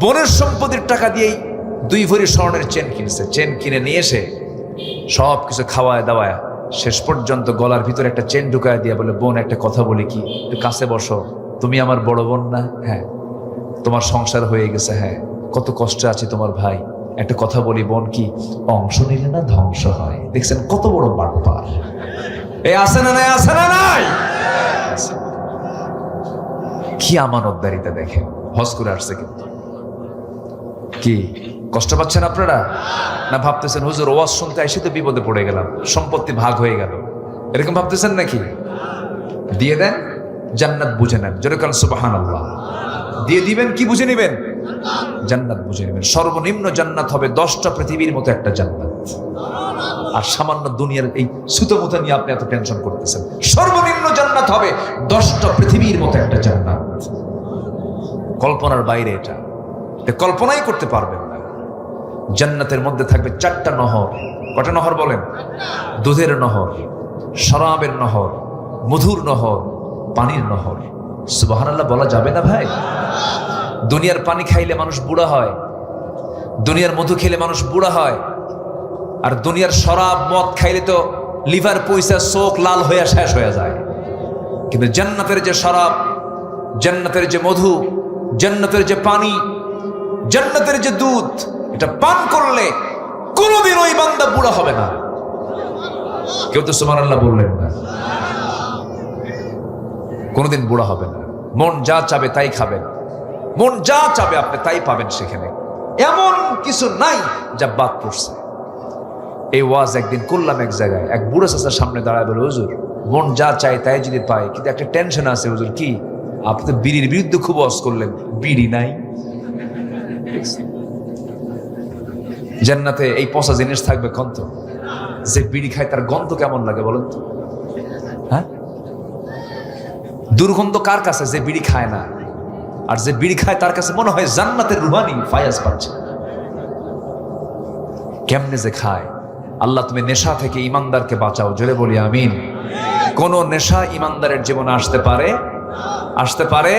[SPEAKER 1] বোনের সম্পত্তির টাকা দিয়েই 2 ভরি স্বর্ণের চেন কিনছে। চেন কিনে নিয়ে এসে সব কিছু খাওয়ায় দাওয়ায় শেষ পর্যন্ত গলার ভিতরে একটা চেন ঢুকায় দিয়ে বলে, বোন একটা কথা বলি কি, একটু কাছে বসো, তুমি আমার বড় বোন না? হ্যাঁ। তোমার সংসার হয়ে গেছে? হ্যাঁ। কত কষ্টে আছে তোমার ভাই, একটা কথা বলি বোন, কি অংশ নিলে না ধ্বংস হয়? দেখছেন কত বড় বাটপার। এই আছে না নাই? আছে না নাই? কি আমানতদারিতা দেখেন। হজ করে আসছে কিন্তু। কি কষ্ট পাচ্ছেন আপনারা? না ভাবতেছেন হুজুর ওয়াজ শুনতে এসে তো বিপদে পড়ে গেলাম, সম্পত্তি ভাগ হয়ে গেল, এরকম ভাবতেছেন নাকি? দিয়ে দেন, জান্নাত বুঝে নেন। যেরকম সুবহানাল্লাহ। দিয়ে দিবেন, কি বুঝে নেবেন? জান্নাত বুঝে নেবেন। সর্বনিম্ন জান্নাত হবে 10টা পৃথিবীর মতো একটা জান্নাত। আর সামান্য দুনিয়ার এই সুতোমুতা নিয়ে আপনি এত টেনশন করতেছেন। সর্বনিম্ন জান্নাত হবে 10টা পৃথিবীর মতো একটা জান্নাত। কল্পনার বাইরে এটা, কল্পনাই করতে পারবেন না। জান্নাতের মধ্যে থাকবে 4টা নহর। কটা নহর বলেন? দুধের নহর, শরাবের নহর, মধুর নহর, পানির নহর। সুবহানাল্লাহ বলা যাবে না ভাই? দুনিয়ার পানি খাইলে মানুষ বুড়া হয়, দুনিয়ার মধু খেলে মানুষ বুড়া হয়, আর দুনিয়ার শরাব মদ খাইলে তো লিভার পয়সা চোখ লাল হয়ে শেষ হয়ে যায়। কিন্তু জান্নাতের যে শরাব, জান্নাতের যে মধু, জান্নাতের যে পানি, জান্নাতের যে দুধ, এটা পান করলে কোনোদিন ওই বান্দা বুড়া হবে না। কেউ তো সুবহানাল্লাহ বললেন না। কোনোদিন বুড়া হবে না। মন যা চাবে তাই খাবেন, মন যা চাবে আপনি তাই পাবেন সেখানে। এমন কিছু নাই যা বাদ পড়ছে। এই ওয়াজ একদিন করলাম এক জায়গায়, এক বুড়ো চাচার সামনে দাঁড়ায় বলে, হুজুর মন যা চায় তাই যদি পায়, কিন্তু একটা টেনশন আছে হুজুর। কি? আপনি তো বিড়ির বিরুদ্ধে খুব ওয়াজ করলেন, বিড়ি নাই। জান্নাতে এই পচা জিনিস থাকবে কোন? তো যে বিড়ি খায় তার গন্ধ কেমন লাগে বলেন তো? হ্যাঁ, দুর্গন্ধ কার কাছে? যে বিড়ি খায় না। আর যে বিড়ি খায় তার কাছে মনে হয় জান্নাতের রুহানি ফায়াজ পাচ্ছে। কেমনে যে খায়। আল্লাহ তুমি নেশা থেকে ইমানদারকে বাঁচাও, জোরে বলি আমিন। কোন নেশা ইমানদারের জীবনে আসতে পারে? আসতে পারে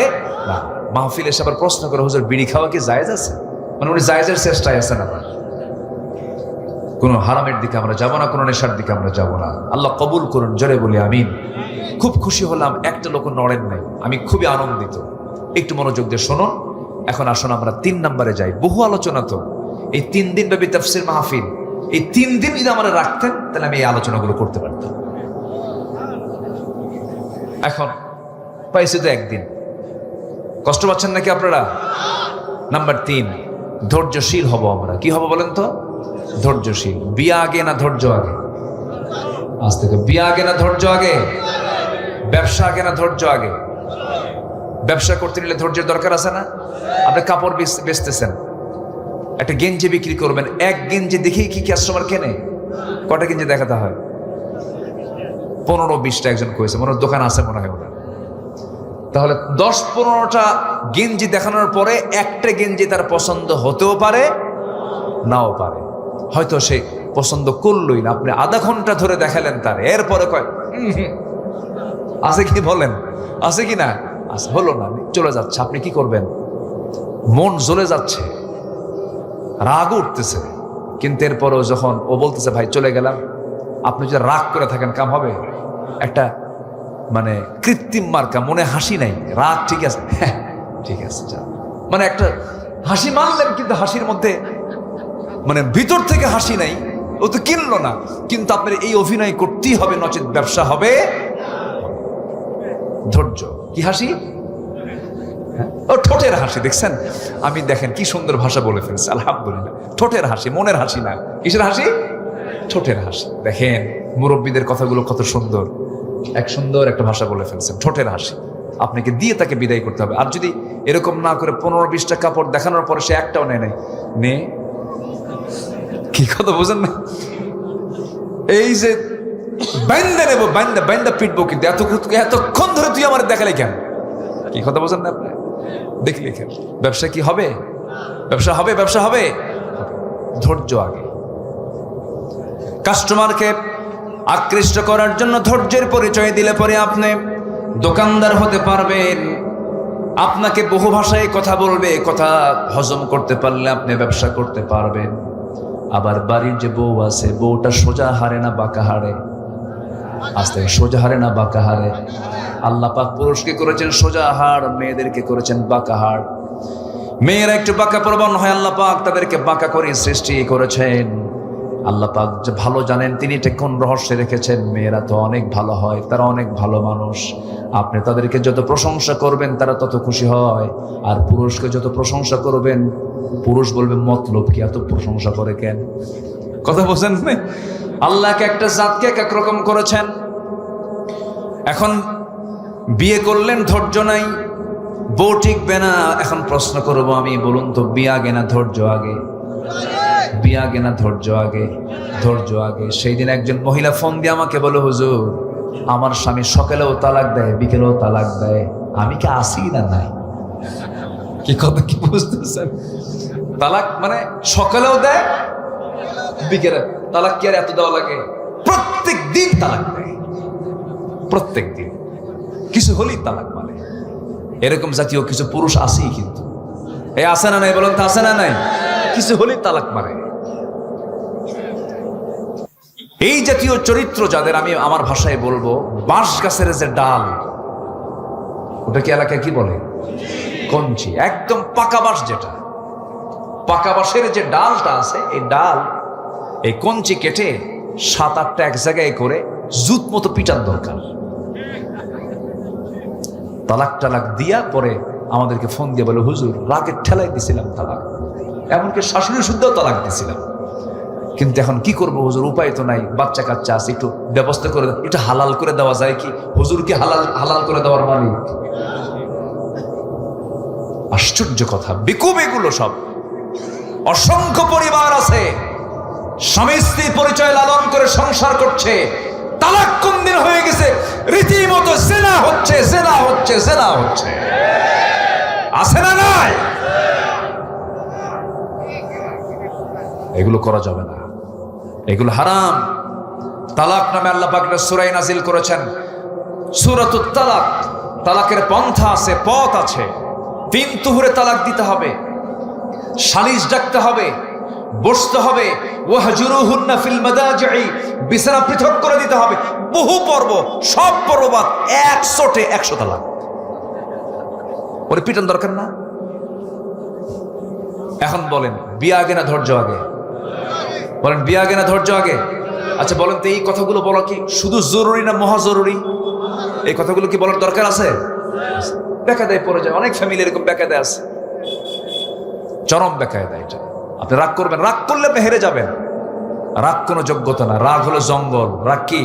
[SPEAKER 1] না। মাহফিল এসে আবার প্রশ্ন করে, হুজুর বিড়ি খাওয়া কি জায়েজ আছে? মানে উনি জায়েজের চেষ্টায় আছেন। আবার কোনো হারামের দিকে আমরা যাব না, কোনো নেশার দিকে আমরা যাব না। আল্লাহ কবুল করুন, জোরে বলি আমিন। খুব খুশি হলাম, একটা লোক নড়েন নাই। আমি খুবই আনন্দিত। একটু মনোযোগ দিয়ে শুনুন। এখন আসুন আমরা 3 নম্বরে যাই। বহু আলোচনা তো, এই 3 দিন ব্যাপী তাফসীর মাহফিল, এই 3 দিন যদি আমরা রাখতেন তাহলে আমি এই আলোচনাগুলো করতে পারতাম। এখন পাইছি তো একদিন। কষ্ট পাচ্ছেন নাকি আপনারা? নাম্বার 3, ধৈর্যশীল হব আমরা। কি হব বলেন তো? ধৈর্যশীল। বিয়া আগে না ধৈর্য আগে? আজ থেকে বিয়া আগে না ধৈর্য আগে? ব্যবসা আগে না ধৈর্য আগে? ব্যবসা করতে নিলে ধৈর্যের দরকার আছে না? আপনি কাপড় বেচতেছেন, একটা গেঞ্জি বিক্রি করবেন, এক গেঞ্জি দেখেই কি কাস্টমার কেনে? কটা গেঞ্জি দেখাতে হয়? 15-20টা একজন কয়েছে, মনে হয় দোকান আছে মনে হয় ওনার। তাহলে 10-15টা গেঞ্জি দেখানোর পরে একটা গেঞ্জি তার পছন্দ হতেও পারে, নাও পারে। হয়তো সে পছন্দ করলই না, আপনি আধা ঘন্টা ধরে দেখালেন তার, এরপরে কয় আছে কি বলেন? আছে কি না? আছে, হলো না, চলে যাচ্ছে। আপনি কি করবেন? মন জ্বলে যাচ্ছে, রাগ উঠতেছে, কিন্তু এরপরও যখন ও বলতেছে ভাই চলে গেলাম, আপনি যদি রাগ করে থাকেন কাম হবে? একটা মানে কৃত্রিম মার্কা, মনে হাসি নাই, রাগ ঠিক আছে, হ্যাঁ ঠিক আছে, মানে একটা হাসি মানলেন, কিন্তু হাসির মধ্যে মানে ভিতর থেকে হাসি নাই। ও তো কিনলো না, কিন্তু আপনার এই অভিনয় করতেই হবে, নচেত ব্যবসা হবে। ধৈর্য। কি হাসি? ও ঠোঁটের হাসি। দেখছেন? আমি দেখেন কি সুন্দর ভাষা বলে ফেলছে, আলহামদুলিল্লাহ। ঠোঁটের হাসি, মনের হাসি না। কিসের হাসি? ঠোঁটের হাসি। দেখেন মুরব্বীদের কথাগুলো কত সুন্দর, এক সুন্দর একটা ভাষা বলে ফেলছেন, ঠোঁটের হাসি। আপনাকে দিয়ে তাকে বিদায় করতে হবে। আর যদি এরকম না করে 15-20টা কাপড় দেখানোর পরে সে একটাও নেয় নাই, নে কি কথা বোঝেন না? এই যে বাইন্দা নেবো, বাইন্দা পিটবো, কিন্তু এতক্ষণ ধরে তুই আমার দেখালে কেন? কি কথা বোঝেন না আপনি? দেখলে কেন? ব্যবসা কি হবে? ব্যবসা হবে, ব্যবসা হবে। ধৈর্য আগে। কাস্টমারকে আকৃষ্ট করার জন্য ধৈর্যের পরিচয় দিলে পরে আপনি দোকানদার হতে পারবেন। আপনাকে বহু ভাষায় কথা বলবে, কথা হজম করতে পারলে আপনি ব্যবসা করতে পারবেন। আবার বাড়ির যে বউ আছে, বউটা সোজা হারে না বাঁকা হারে? আস্তে সোজা হারে না বাঁকা হারে? আল্লাহ পাক পুরুষকে করেছেন সোজা হাড়, মেয়েদেরকে করেছেন বাঁকা হাড়। মেয়েরা একটু বাঁকা প্রবণ হয়, আল্লাহ পাক তাদেরকে বাঁকা করে সৃষ্টি করেছেন। আল্লাহ পাক যে ভালো জানেন তিনি এটা কোন রহস্যে রেখেছেন। মেয়েরা তো অনেক ভালো হয়, তারা অনেক ভালো মানুষ। আপনি তাদেরকে যত প্রশংসা করবেন তারা তত খুশি হয়, আর পুরুষকে যত প্রশংসা করবেন পুরুষ বলবে মতলব কি, এত প্রশংসা করে কেন? কথা বলছেন না? আল্লাহকে একটা জাতকে এক এক রকম করেছেন। এখন বিয়ে করলেন, ধৈর্য নাই, বউ টিকবে না। এখন প্রশ্ন করব আমি, বলুন তো বিয়ে আগে না ধৈর্য আগে? বিয়ে আগে না ধৈর্য আগে? ধৈর্য আগে। সেই দিন একজন মহিলা ফোন দিয়ে আমাকে বলে, হুজুর আমার স্বামী সকালেও তালাক দেয়, বিকেলেও তালাক দেয়, আমি কি আসি না নাই? কি কথা কি বুঝতেছেন? তালাক মানে সকালেও দেয়, বিকেলে তালাক। কি আর এত দেওয়া লাগে? প্রত্যেক দিন তালাক দেয়, প্রত্যেক দিন কিছু হলেই তালাক মানে। এরকম জাতীয় কিছু পুরুষ আছেই, কিন্তু এই আছে না নাই বলেন তো? আছে না নাই? কিছু হলেই তালাক মারে। এই জাতীয় চরিত্র যাদের, আমি আমার ভাষায় বলবো বাঁশ গাছের যে ডাল, ওটা কি এলাকায় কি বলে? কঞ্চি। একদম পাকা বাঁশ, যেটা পাকা বাঁশের যে ডালটা আছে, এই ডাল, এই কঞ্চি কেটে 7-8টা এক জায়গায় করে জুত মতো পিটার দরকার। তালাক টালাক দিয়া পরে আমাদেরকে ফোন দিয়ে বলে, হুজুর রাগের ঠেলাই দিছিলাম তালাক, এমনকি শাশুড়ি শুদ্ধও তালাক দিছিলাম, কিন্তু এখন কি করবো হুজুর, উপায় তো নাই, বাচ্চা কাচ্চা আছে, একটু ব্যবস্থা করে, একটু হালাল করে দেওয়া যায় কি? হুজুর কি হালাল করে দেওয়ার মালিক? আশ্চর্য কথা। বিকুব এগুলো সব। অসংখ্য পরিবার আছে স্বামী স্ত্রী পরিচয় লালন করে সংসার করছে, তালাক কোন দিন হয়ে গেছে, রীতিমতো জেনা হচ্ছে, জেনা হচ্ছে, জেনা হচ্ছে। আছে না নাই? এগুলো করা যাবে না, এগুলো হারাম। তালাক নামে আল্লাহ পাক একটা সূরা নাজিল করেছেন, সূরাতুত তালাক। তালাকের পন্থা আছে, পথ আছে। 3 তুহুরে তালাক দিতে হবে, সালিশ ডাকতে হবে, বসতে হবে। ওয়াহজুরুহুন্না ফিল মাদাজি'i, বিছানা পৃথক করে দিতে হবে। বহু পর্ব, সব পর্ববাদ 100 তালাক। ওরে পিটন দরকার না। এখন বলেন বিয়ে আগে না ধৈর্য আগে? বলেন বিয়ে আগে না ধৈর্য আগে? আচ্ছা বলেন তো, এই কথাগুলো বলা কি শুধু জরুরি না মহা জরুরি? এই কথাগুলো কি বলার দরকার আছে? বেকায়দায় পড়ে যায় অনেক ফ্যামিলি, এরকম বেকায়দায় আছে, চরম বেকায়দা। এটা আপনি রাগ করবেন, রাগ করলে আপনি হেরে যাবেন। রাগ কোনো যোগ্যতা না, রাগ হলো জঙ্গল। রাগ কি?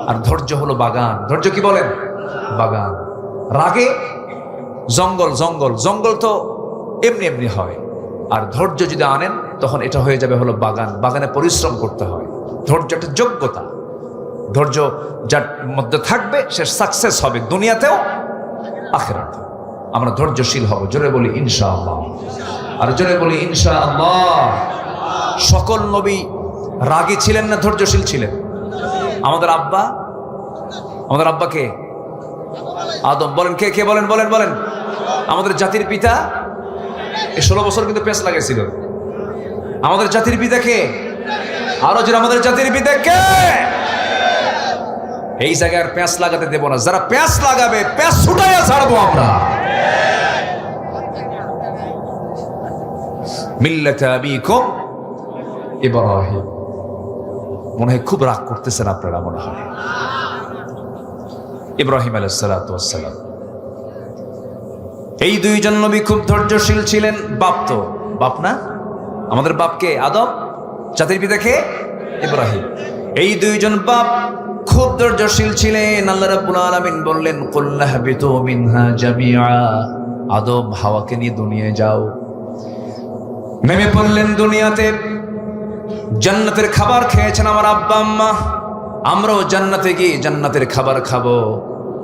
[SPEAKER 1] আর ধৈর্য হলো বাগান। ধৈর্য কি বলেন? বাগান। রাগে জঙ্গল, জঙ্গল জঙ্গল তো এমনি এমনি হয়, আর ধৈর্য যদি আনেন তখন এটা হয়ে যাবে হলো বাগান। বাগানে পরিশ্রম করতে হয়। ধৈর্য একটা যোগ্যতা। ধৈর্য যার মধ্যে থাকবে সে সাকসেস হবে দুনিয়াতেও আখিরাতেও। আমরা ধৈর্যশীল হব। জোরে বলি ইনশাআল্লাহ। আর জোরে বলি ইনশাআল্লাহ। সকল নবী রাগী ছিলেন না ধৈর্যশীল ছিলেন? আমাদের আব্বা কে? আদম। বলেন কে কে? বলেন বলেন বলেন। আমাদের জাতির পিতা। এই 16 বছর কিন্তু পেঁচ লাগাইছিল। আমাদের জাতির পিতা কে? আরো জোরে, আমাদের জাতির পিতা কে? এই জায়গায় আর পেঁচ লাগাতে দেব না। যারা পেঁচ লাগাবে পেঁচ ছুটাইয়া ছাড়বো আমরা। মিল্লাতে আবিকুম ইব্রাহিম। মনে হয় খুব রাগ করতেছেন আপনারা, মনে হয়। ইব্রাহিম আলাইহিস সালাতু ওয়াস সালাম, এই 2 জন নবী খুব ধৈর্যশীল ছিলেন। বাপ তো বাপ না, আমাদের বাপকে আদম, জাতির পিতা কে? ইব্রাহিম। এই 2 জন বাপ খুব ধৈর্যশীল ছিলেন। আল্লাহ রাব্বুল আলামিন বললেন, কুল্লা হাবিতু মিনহা জামিআ। আদম হাওয়াকে নিয়ে দুনিয়ায় যাও। নেমে পড়লেন দুনিয়াতে। জান্নাতের খাবার খেয়েছেন আমার আব্বা আম্মা, আমরাও জান্নাতে গিয়ে জান্নাতের খাবার খাবো।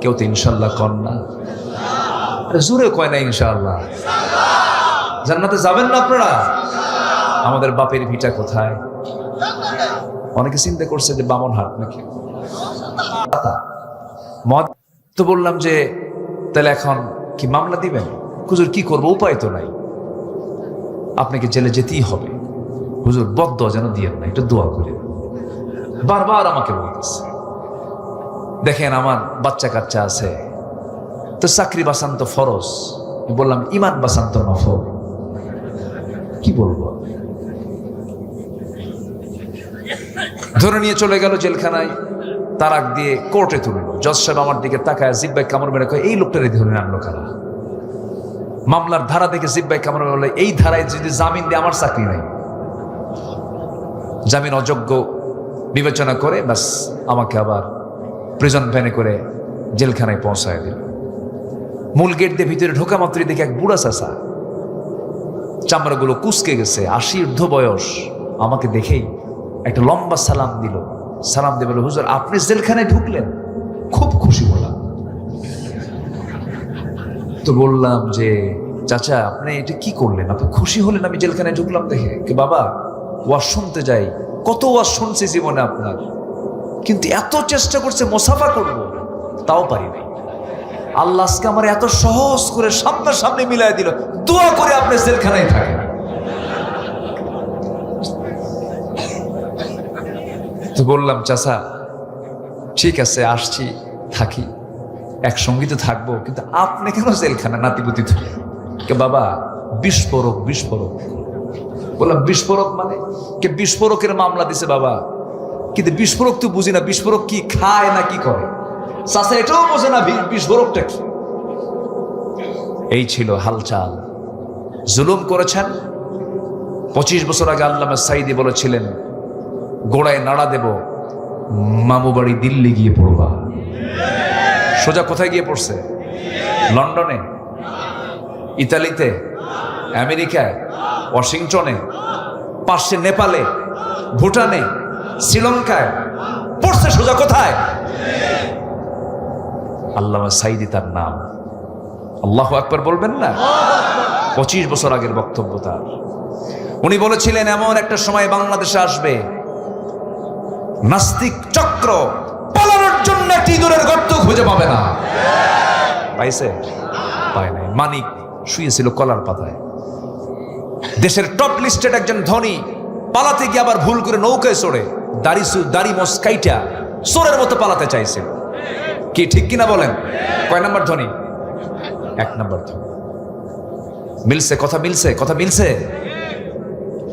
[SPEAKER 1] কেউ তো ইনশাআল্লাহ কর না? জোরে কয় না ইনশাআল্লাহ? জান্নাতে যাবেন না আপনারা? আমাদের বাপের ভিটা কোথায়? অনেকে চিন্তা করছে যে বামনহাট নাকি। মদ তো বললাম যে তাহলে এখন কি মামলা দিবেন? হুজুর কি করবো, উপায় তো নাই, আপনাকে জেলে যেতেই হবে। হুজুর বদদোয়া যেন দিয়েন না, একটু দোয়া করে। বারবার আমাকে বলতেছে। দেখেন আমার বাচ্চা কাচ্চা আছে, তো চাকরি বাঁচান তো ফরজ, বললাম ইমান বাঁচান তো নফল। কি বলবো? ধরে নিয়ে চলে গেল জেলখানায়, তারাক দিয়ে কোর্টে তুললো। জজ সাহেব আমার দিকে তাকায় জিব্বায় কামড় মেরে কয়, এই লোকটারে ধরে আনলো কারা? মামলার ধারা দেখে জিব্বায় কামড় মেরে, এই ধারায় যদি জামিন দিয়ে আমার চাকরি নাই। জামিন অযোগ্য বিবেচনা করে ব্যাস আমাকে আবার প্রিজন ভ্যানে করে জেলখানায় পৌঁছায় দিল। মূল গেট দিয়ে ভিতরে ঢোকা মাত্রই দেখে এক বুড়া চাচা, চামড়াগুলো কুচকে গেছে, 80 ঊর্ধ্ব বয়স, আমাকে দেখেই একটা লম্বা সালাম দিল। সালাম দিয়ে বলল, হুজুর আপনি জেলখানায় ঢুকলেন, খুব খুশি হলাম। তো বললাম যে চাচা আপনি এটা কি করলেন, আপনি খুশি হলেন আমি জেলখানায় ঢুকলাম দেখে? কি বাবা, ওয়াজ শুনতে যাই, কত ওয়াজ শুনছি জীবনে আপনার, কিন্তু এত চেষ্টা করছে মোসাফা করব, তাও পারি নাই। আল্লাহ আজকে আমার এত সহজ করে সামনাসামনি মিলাই দিল, দোয়া করে আপনি জেলখানায় থাকেন। তো বললাম চাচা ঠিক আছে, আসছি, থাকি, একসঙ্গী তো থাকবো, কিন্তু আপনি কেন জেলখানা নাতিপুতি ধরে? বাবা বিস্ফোরক, বিস্ফোরক। বললাম বিস্ফোরক মানে? কে বিস্ফোরকের মামলা দিছে বাবা, কিন্তু বিস্ফোরক তো বুঝি না, বিস্ফোরক কি খায় না কি করে? চাচা এটাও বোঝে না বিস্ফোরকটা কি। এই ছিল হালচাল। জুলুম করেছেন। 25 বছর আগে আল্লামা সাঈদী বলেছিলেন, গোড়ায় নাড়া দেব, মামু বাড়ি দিল্লি গিয়ে পড়বা। সোজা কোথায় গিয়ে পড়ছে? লন্ডনে, ইতালিতে, আমেরিকায়, ওয়াশিংটনে, পাশে নেপালে, ভুটানে, শ্রীলঙ্কায় পড়ছে। সোজা কোথায়? আল্লামা সাঈদী তার নাম। আল্লাহু আকবার বলবেন না? 25 বছর আগের বক্তব্য তার। উনি বলেছিলেন এমন একটা সময় বাংলাদেশে আসবে, নাস্তিক চক্র পালানোর জন্য একটি ইঁদুরের গর্ত খুঁজে পাবে না। পাইছে? পায় নাই। মানিক শুয়েছিল কলার পাতায়। দেশের টপ লিস্টেড একজন ধনী পালাতে গিয়ে আবার ভুল করে নৌকায় চড়ে দাড়ি মস্কাইটা চোরের মতো পালাতে চাইছিল। কি ঠিক কিনা বলেন? কয় নাম্বার ধনী? 1 নাম্বার ধনী। মিলছে কথা, মিলছে কথা, মিলছে।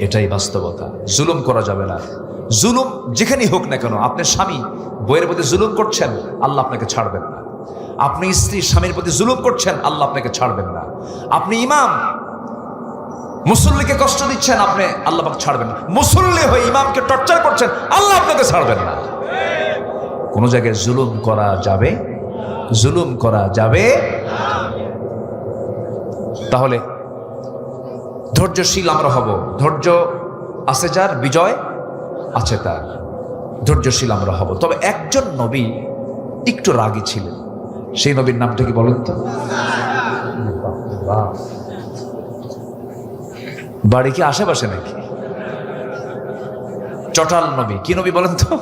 [SPEAKER 1] এটাই বাস্তবতা। জুলুম করা যাবে না। জুলুম যেখানেই হোক না কেন, আপনার স্বামী বইয়ের প্রতি জুলুম করছেন, আল্লাহ আপনাকে ছাড়বেন না। আপনি স্ত্রী স্বামীর প্রতি জুলুম করছেন, আল্লাহ আপনাকে ছাড়বেন না। আপনি ইমাম মুসল্লিকে কষ্ট দিচ্ছেন, আপনি আল্লাহ পাক ছাড়বেন না। মুসল্লি হয়ে ইমামকে টর্চার করছেন, আল্লাহ আপনাকে ছাড়বেন না। কোন জায়গায় জুলুম করা যাবে? জুলুম করা যাবে। তাহলে ধৈর্যশীল আমরা হব। ধৈর্য আছে যার, বিজয় আছে তার। ধৈর্যশীল আমরা হব। তবে একজন নবী একটু রাগী ছিলেন। সেই নবীর নামটা কি বলেন তো? বাড়ি কি আশেপাশে নাকি? চটাল নবী। কি নবী বলেন তো?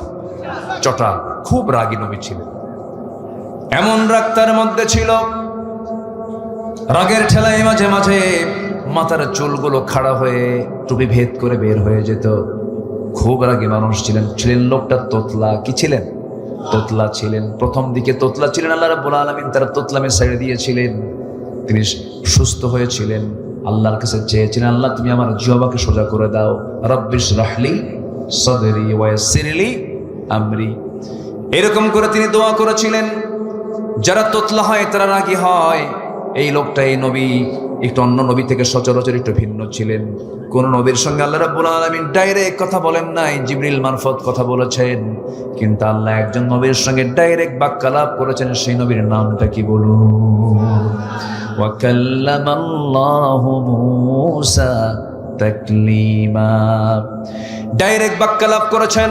[SPEAKER 1] চটাল। খুব রাগী নবী ছিলেন। এমন রাগ তার মধ্যে ছিল, রাগের ঠেলায় মাঝে মাঝে মাথার চুলগুলো খাড়া হয়ে টুপি ভেদ করে বের হয়ে যেত। খুব রাগী মানুষ ছিলেন। লোকটা তোতলা। কি ছিলেন? তোতলা ছিলেন। প্রথম দিকে তোতলা ছিলেন, আল্লাহ রাব্বুল আলামিন তার তোতলামে ছেড়ে দিয়েছিলেন। তিনি সুস্থ হয়েছিলেন, আল্লাহর কাছে চেয়েছিলেন, আল্লাহ তুমি আমার জিহ্বাকে সোজা করে দাও। রব্বিশ রাহলি সাদরি ওয়া ইয়াসসিরলি আমরি। এরকম করে তিনি দোয়া করেছিলেন। যারা তোতলা হয় তারা রাগী হয়। এই লোকটা, এই নবী একটু অন্য নবী থেকে সচরাচর একটু ভিন্ন ছিলেন। কোন নবীর সঙ্গে আল্লাহ রাব্বুল আলামিন ডাইরেক্ট কথা বলেন নাই, জিবরিল মারফত কথা বলেছেন। কিন্তু আল্লাহ একজন নবীর সঙ্গে ডাইরেক্ট বাক্যালাপ করেছেন। সেই নবীর নামটা কি বলুন? ওয়া কাল্লামাল্লাহু মূসা তাকলিমা। ডাইরেক্ট বাক্যালাপ করেছেন।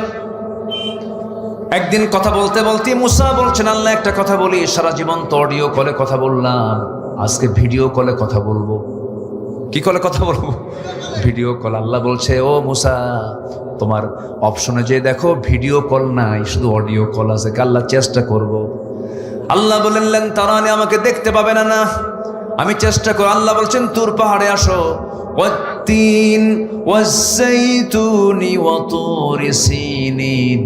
[SPEAKER 1] একদিন কথা বলতে বলতে মুসা বলছেন, আল্লাহ একটা কথা বলি, সারা জীবন তো অডিও কলে কথা বললাম, আজকে ভিডিও কলে কথা বলবো। কি কলে কথা বলবো? Video call. আল্লাহ বলছে, ও মুসা তোমার অপশনে যে দেখো ভিডিও কল নাই, শুধু অডিও কল আছে। আল্লাহ চেষ্টা করব। আল্লাহ বললেন, তারানি আমাকে দেখতে পাবে না। না, আমি চেষ্টা করি। আল্লাহ বলছেন তুর পাহাড়ে আসো, ওয়াত্তিন ওয়াজ্জাইতুনি ওয়া তুরি সিনিন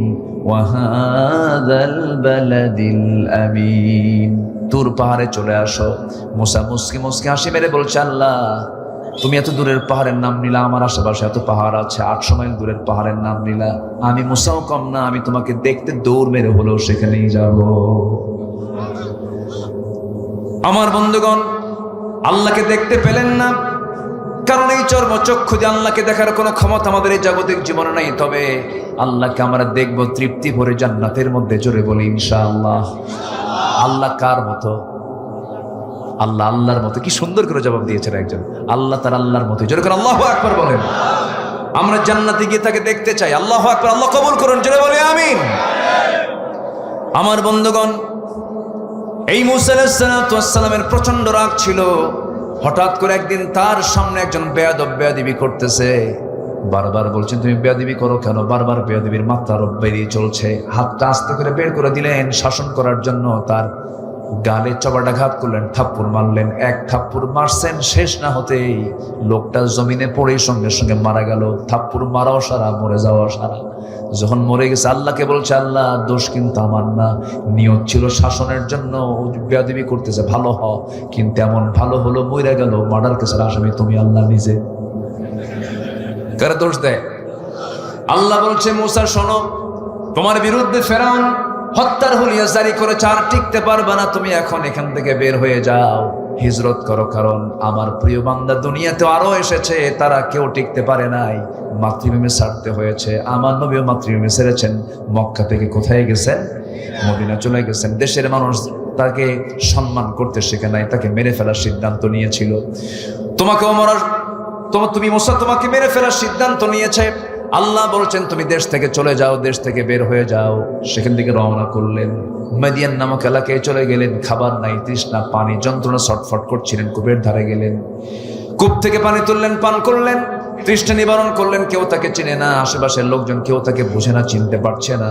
[SPEAKER 1] ওয়া হাযাল বালাদিল আমিন। তুর পাহাড়ে চলে আসো। মুসা মুসকি মুসকি হাসি মেরে বলছে, আল্লাহ তুমি এত দূরের পাহাড়ের নাম নিলা, আমার আশেপাশে এত পাহাড় আছে, 800 মাইল দূরের পাহাড়ের নাম নিলা, আমি মুসাও কম না, আমি তোমাকে দেখতে দৌড় মেরে হলেও সেখানেই যাব। আমার বন্ধুগণ, আল্লাহকে দেখতে পেলেন না, কারণ এই চর্মচক্ষু দিয়ে আল্লাহকে দেখার কোনো ক্ষমতা আমাদের এই জাগতিক জীবনে নাই। তবে আল্লাহকে আমরা দেখব তৃপ্তি ভরে জান্নাতের মধ্যে। জোরে বলি ইনশাআল্লাহ। আল্লাহ কার মতো? আল্লাহ আল্লাহর মতো। কি সুন্দর করে জবাব দিয়েছেন একজন, আল্লাহ তার আল্লাহর মতো। জোরে করে আল্লাহু আকবার বলেন। আমরা জান্নাতে গিয়ে তাকে দেখতে চাই। আল্লাহু আকবার। আল্লাহ কবুল করুন। জোরে বলি আমিন। আমার বন্ধুগণ, এই মুসা আলাইহিস সালামের প্রচন্ড রাগ ছিল। হঠাৎ করে একদিন তার সামনে একজন বেয়াদব বেয়াদবি করতেছে। বারবার বলছেন তুমি বেয়াদবি করো কেন? বারবার বেয়াদবির মাত্রা আরো বেরিয়ে চলছে। হাতটা আস্তে করে বের করে দিলেন শাসন করার জন্য। তার গালে চপাটাঘাত করলেন, থাপ্পড় মারলেন। এক থাপ্পড় মারছেন, শেষ না হতেই লোকটা জমিনে পড়েই সঙ্গে সঙ্গে মারা গেল। থাপ্পড় মারাও সারা, মরে যাওয়া সারা। যখন মরে গেছে আল্লাহকে বলছে, আল্লাহ দোষ কিন্তু আমার না, নিয়ত ছিল শাসনের জন্য, বেয়াদবি করতেছে, ভালো হ, কিন্তু এমন ভালো হলো মরে গেল। মার্ডার কেসের আসামি তুমি আল্লাহ নিজে। কারা দোষ দেয়? আল্লাহ বলছে, মুসা শোনো, তোমার বিরুদ্ধে ফেরাউন হত্যার হুলিয়া জারি করেছে, আর টিকতে পারবে না, তুমি এখন এখান থেকে বের হয়ে যাও, হিজরত করো। কারণ আমার প্রিয় বান্দা দুনিয়াতে আরো এসেছে, তারা কেউ টিকতে পারে নাই, মাতৃভূমি ছাড়তে হয়েছে। আমার নবীও মাতৃভূমি ছেড়েছেন, মক্কা থেকে কোথায় গেছেন? মদিনা চলে গেছেন। দেশের মানুষ তাকে সম্মান করতে শেখে নাই, তাকে মেরে ফেলার সিদ্ধান্ত নিয়েছিল। তোমাকেও মরার, তুমি মুসা তোমাকে মেরে ফেলার সিদ্ধান্ত নিয়েছে। আল্লাহ বলছেন তুমি দেশ থেকে চলে যাও, দেশ থেকে বের হয়ে যাও। সেখান থেকে রওনা করলেন, মাদিয়ান নামক এলাকায় চলে গেলেন। খাবার নাই, তৃষ্ণা, পানি, যন্ত্রণা, ছটফট করছিলেন। কূপের ধারে গেলেন, কূপ থেকে পানি তুললেন, পান করলেন, তৃষ্ণা নিবারণ করলেন। কেউ তাকে চিনে না, আশেপাশের লোকজন কেউ তাকে বোঝে না, চিনতে পারছে না।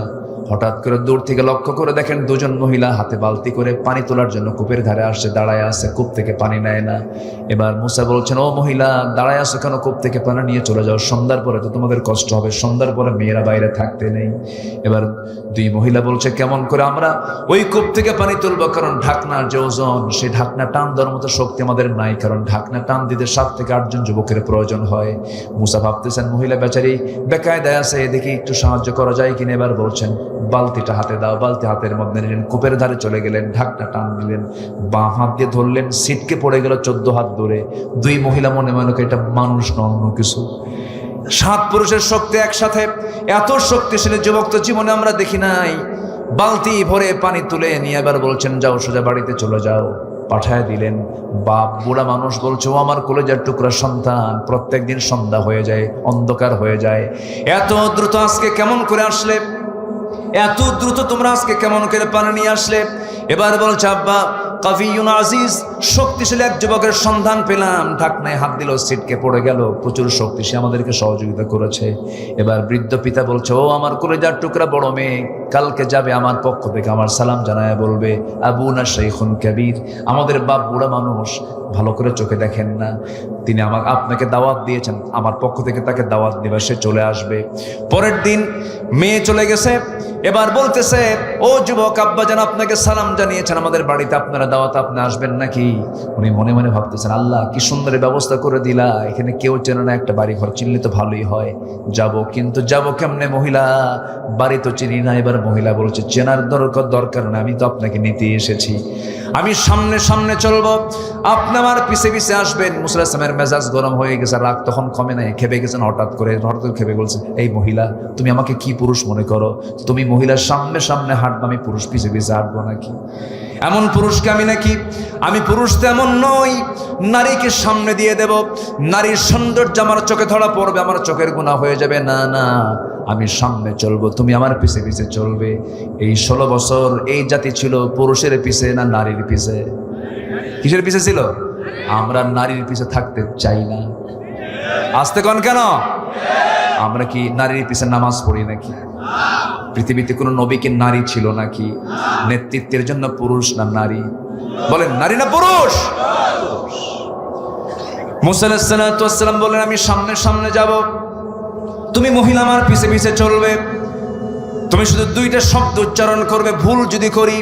[SPEAKER 1] হঠাৎ করে দূর থেকে লক্ষ্য করে দেখেন দুজন মহিলা হাতে বালতি করে পানি তোলার জন্য কূপের ধারে আসছে, দাঁড়ায় আছে, কূপ থেকে পানি নেয় না। এবার মুসা বলছেন, ও মহিলা দাঁড়ায় আছো কেন? কূপ থেকে পানি নিয়ে চলে যাও, সন্ধ্যার পরে তো তোমাদের কষ্ট হবে, সন্ধ্যার পরে মেয়েরা বাইরে থাকতে নেই। এবার দুই মহিলা বলছে, কেমন করে আমরা ওই কূপ থেকে পানি তুলবো? কারণ ঢাকনার যে ওজন, সেই ঢাকনা টান দেওয়ার মতো শক্তি আমাদের নাই, কারণ ঢাকনা টান দিতে 7 থেকে 8 জন যুবকের প্রয়োজন হয়। মুসা ভাবতেছেন মহিলা বেচারি বেকায়দায় আছে, দেখি একটু সাহায্য করা যায় কিনা। এবার বলছেন, বালতিটা হাতে দাও। বালতি হাতের মধ্যে নিলেন, কূপের ধারে চলে গেলেন, ঢাকনা টান দিলেন, বাঁ হাত দিয়ে ধরলেন, সিটকে পড়ে গেল 14 হাত দূরে। দুই মহিলা মনে মনে এটা মানুষ না অন্য কিছু। 7 পুরুষের শক্তি একসাথে, এত শক্তিশালী যুবক তো জীবনে আমরা দেখি নাই। বালতি ভরে পানি তুলে নিয়ে এবার বলছেন, যাও সোজা বাড়িতে চলে যাও। পাঠায় দিলেন। বাপ বুড়া মানুষ বলছে, ও আমার কলেজার টুকরা সন্তান, প্রত্যেকদিন সন্ধ্যা হয়ে যায়, অন্ধকার হয়ে যায়, এত দ্রুত আজকে কেমন করে আসলে? এত দ্রুত তোমরা আজকে কেমন করে পানি নিয়ে আসলে? এবার বলছে, আব্বা কাফিউন আজিজ, শক্তিশালী এক যুবকের সন্ধান পেলাম, ঢাকনায় হাত দিল, সিটকে পড়ে গেল, প্রচুর শক্তি, সে আমাদেরকে সহযোগিতা করেছে। এবার বৃদ্ধ পিতা বলছে, ও আমার কলেজার টুকরা বড় মেয়ে, কালকে যাবে আমার পক্ষ থেকে আমার সালাম জানায় বলবে, আবুনা শাইখুন কাবীর, আমাদের বাপ বুড়া মানুষ, ভালো করে চোখে দেখেন না, তিনি আপনাকে দাওয়াত দিয়েছেন, আমার পক্ষ থেকে তাকে দাওয়াত দিবে, সে চলে আসবে। পরের দিন মেয়ে চলে গেছে। এবার বলতেছে, ও যুবক, আব্বা যেন আপনাকে সালাম জানিয়েছেন, আমাদের বাড়িতে আপনারা দাওয়াত, আপনি আসবেন নাকি? উনি মনে মনে ভাবতেছেন, আল্লাহ কি সুন্দর ব্যবস্থা করে দিলা, এখানে কেউ চেনে না, একটা বাড়ি ঘর চিনলে তো ভালোই হয়, যাব, কিন্তু যাব কেমনে? মহিলা বাড়ি তো চিনি না। এবার মহিলা বলছে, চেনার দরকার না, আমি তো আপনাকে নিতে এসেছি, আমি সামনে সামনে চলবো, আপনি আমার পিছে পিছে আসবেন। মুসা আলাইহিস সালামের মেজাজ গরম হয়ে গেছে, রাগ তখন কমে নাই, খেপে গেছেন। হঠাৎ করে খেপে বলছে, এই মহিলা, তুমি আমাকে কি পুরুষ মনে করো? তুমি মহিলার সামনে সামনে হাঁটবো, আমি পুরুষ পিছে পিছে হাঁটবো নাকি? এমন পুরুষকে আমি নাকি? আমি পুরুষ তো এমন নই, নারীকে সামনে দিয়ে দেব, নারীর সৌন্দর্য আমার চোখে ধরা পড়বে, আমার চোখের গুনাহ হয়ে যাবে, না না, আমি সামনে চলবো, তুমি আমার পিছে পিছে চলবে। এই 16 বছর এই জাতি ছিল পুরুষের পিছে না নারীর পিছে? কিসের পিছে ছিল? আমরা নারীর পিছে থাকতে চাই না। আসতে কোন কেন? আমরা কি নারীর পিছে নামাজ পড়ি নাকি? পৃথিবীতে কোনো নবী কি নারী ছিল নাকি? নেতৃত্বের জন্য পুরুষ না নারী? বলেন, নারী না পুরুষ? মুসা আলাইহিস সালাতু ওয়াস সালাম বললেন, আমি সামনে সামনে যাব, তুমি মহিলা আমার পিছে পিছে চলবে। তুমি শুধু দুইটা শব্দ উচ্চারণ করবে, ভুল যদি করি,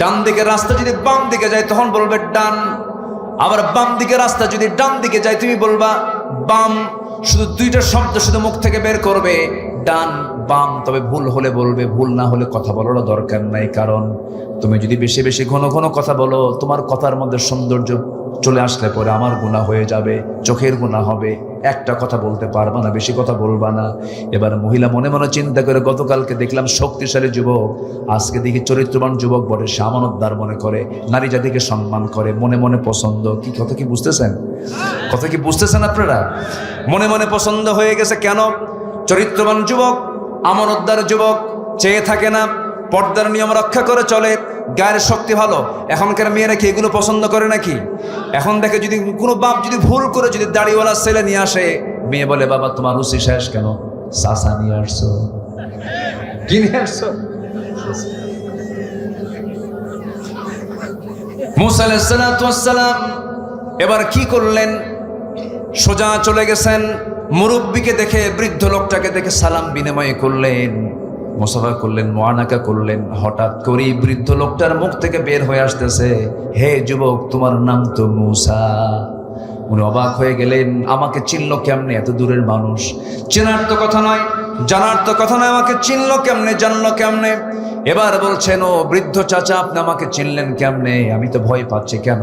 [SPEAKER 1] ডান দিকের রাস্তা যদি বাম দিকে যায় তখন বলবে ডান, আবার বাম দিকের রাস্তা যদি ডান দিকে যায় তুমি বলবা বাম। শুধু দুইটা শব্দ শুধু মুখ থেকে বের করবে, ডান বাম। তবে ভুল হলে বলবে, ভুল না হলে কথা বলার দরকার নাই। কারণ তুমি যদি বেশি বেশি ঘন ঘন কথা বলো, তোমার কথার মধ্যে সৌন্দর্য চলে আসলে পরে আমার গুনাহ হয়ে যাবে, চোখের গুনাহ হবে। একটা কথা বলতে পারবা না, বেশি কথা বলবা না। এবার মহিলা মনে মনে চিন্তা করে, গতকালকে দেখলাম শক্তিশালী যুবক, আজকে দেখি চরিত্রবান যুবক বলে, সে আমানতদার মনে করে, নারী জাতিকে সম্মান করে, মনে মনে পছন্দ। কি কথা কি বুঝতেছেন? কথা কি বুঝতেছেন আপনারা? মনে মনে পছন্দ হয়ে গেছে। কেন? চরিত্রবান যুবক, আমানতদার যুবক, চেয়ে থাকে না, পর্দার নিয়ম রক্ষা করে চলে, গায়ের শক্তি ভালো। এখনকার মেয়েরা কি এগুলো পছন্দ করে নাকি? এখন দেখে যদি কোনো বাপ যদি ভুল করে যদি দাড়িওয়ালা ছেলে নিয়ে আসে, মেয়ে বলে, বাবা তোমার রুচি শেষ কেন? চাচা নিয়ে আসছো, কি নিয়ে আসছো? মুসা আলাইহিস সালাতু ওয়াস সালাম এবার কি করলেন? সোজা চলে গেছেন, মুরব্বিকে দেখে, বৃদ্ধ লোকটাকে দেখে সালাম বিনিময় করলেন, মুসাফা করলেন, মুআনাকা করলেন। হঠাৎ করে বৃদ্ধ লোকটার মুখ থেকে বের হয়ে আসতেছে, হে যুবক, তোমার নাম তো মুসা। উনি অবাক হয়ে গেলেন, আমাকে চিনল কেমনে? এত দূরের মানুষ, চেনার তো কথা নয়, জানার তো কথা নয়, আমাকে চিনল কেমনে, জানলো কেমনে? এবার বলছেন, ও বৃদ্ধ চাচা, আপনি আমাকে চিনলেন কেমনে? আমি তো ভয় পাচ্ছি। কেন?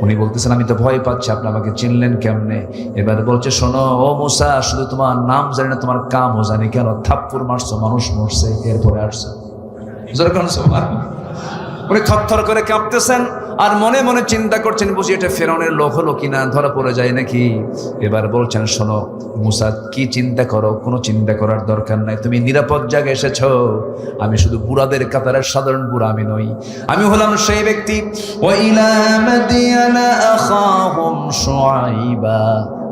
[SPEAKER 1] উনি বলতেছেন, আমি তো ভয় পাচ্ছি, আপনি আমাকে চিনলেন কেমনে? এবার বলছে, শোনো ও মুসা, শুধু তোমার নাম জানি না, তোমার কামও জানি। কেন? থাপ্পড় মারছো, মানুষ মরছে, এরপরে আসছো। উনি থরথর করে কাঁপতেছেন আর মনে মনে চিন্তা করছেন, বুঝি এটা ফেরাউনের লোক হলো কিনা, ধরা পড়ে যায় নাকি। এবার বলছেন, শোনো মুসা, কি চিন্তা করো? কোনো চিন্তা করার দরকার নাই, তুমি নিরাপদ জায়গায় এসেছো। আমি শুধু বুড়াদের কাতারের সাধারণ বুড়া আমি নই, আমি হলাম সেই ব্যক্তি। ওয়াইলা মাদিয়ানা আখাহুম শুআইবা,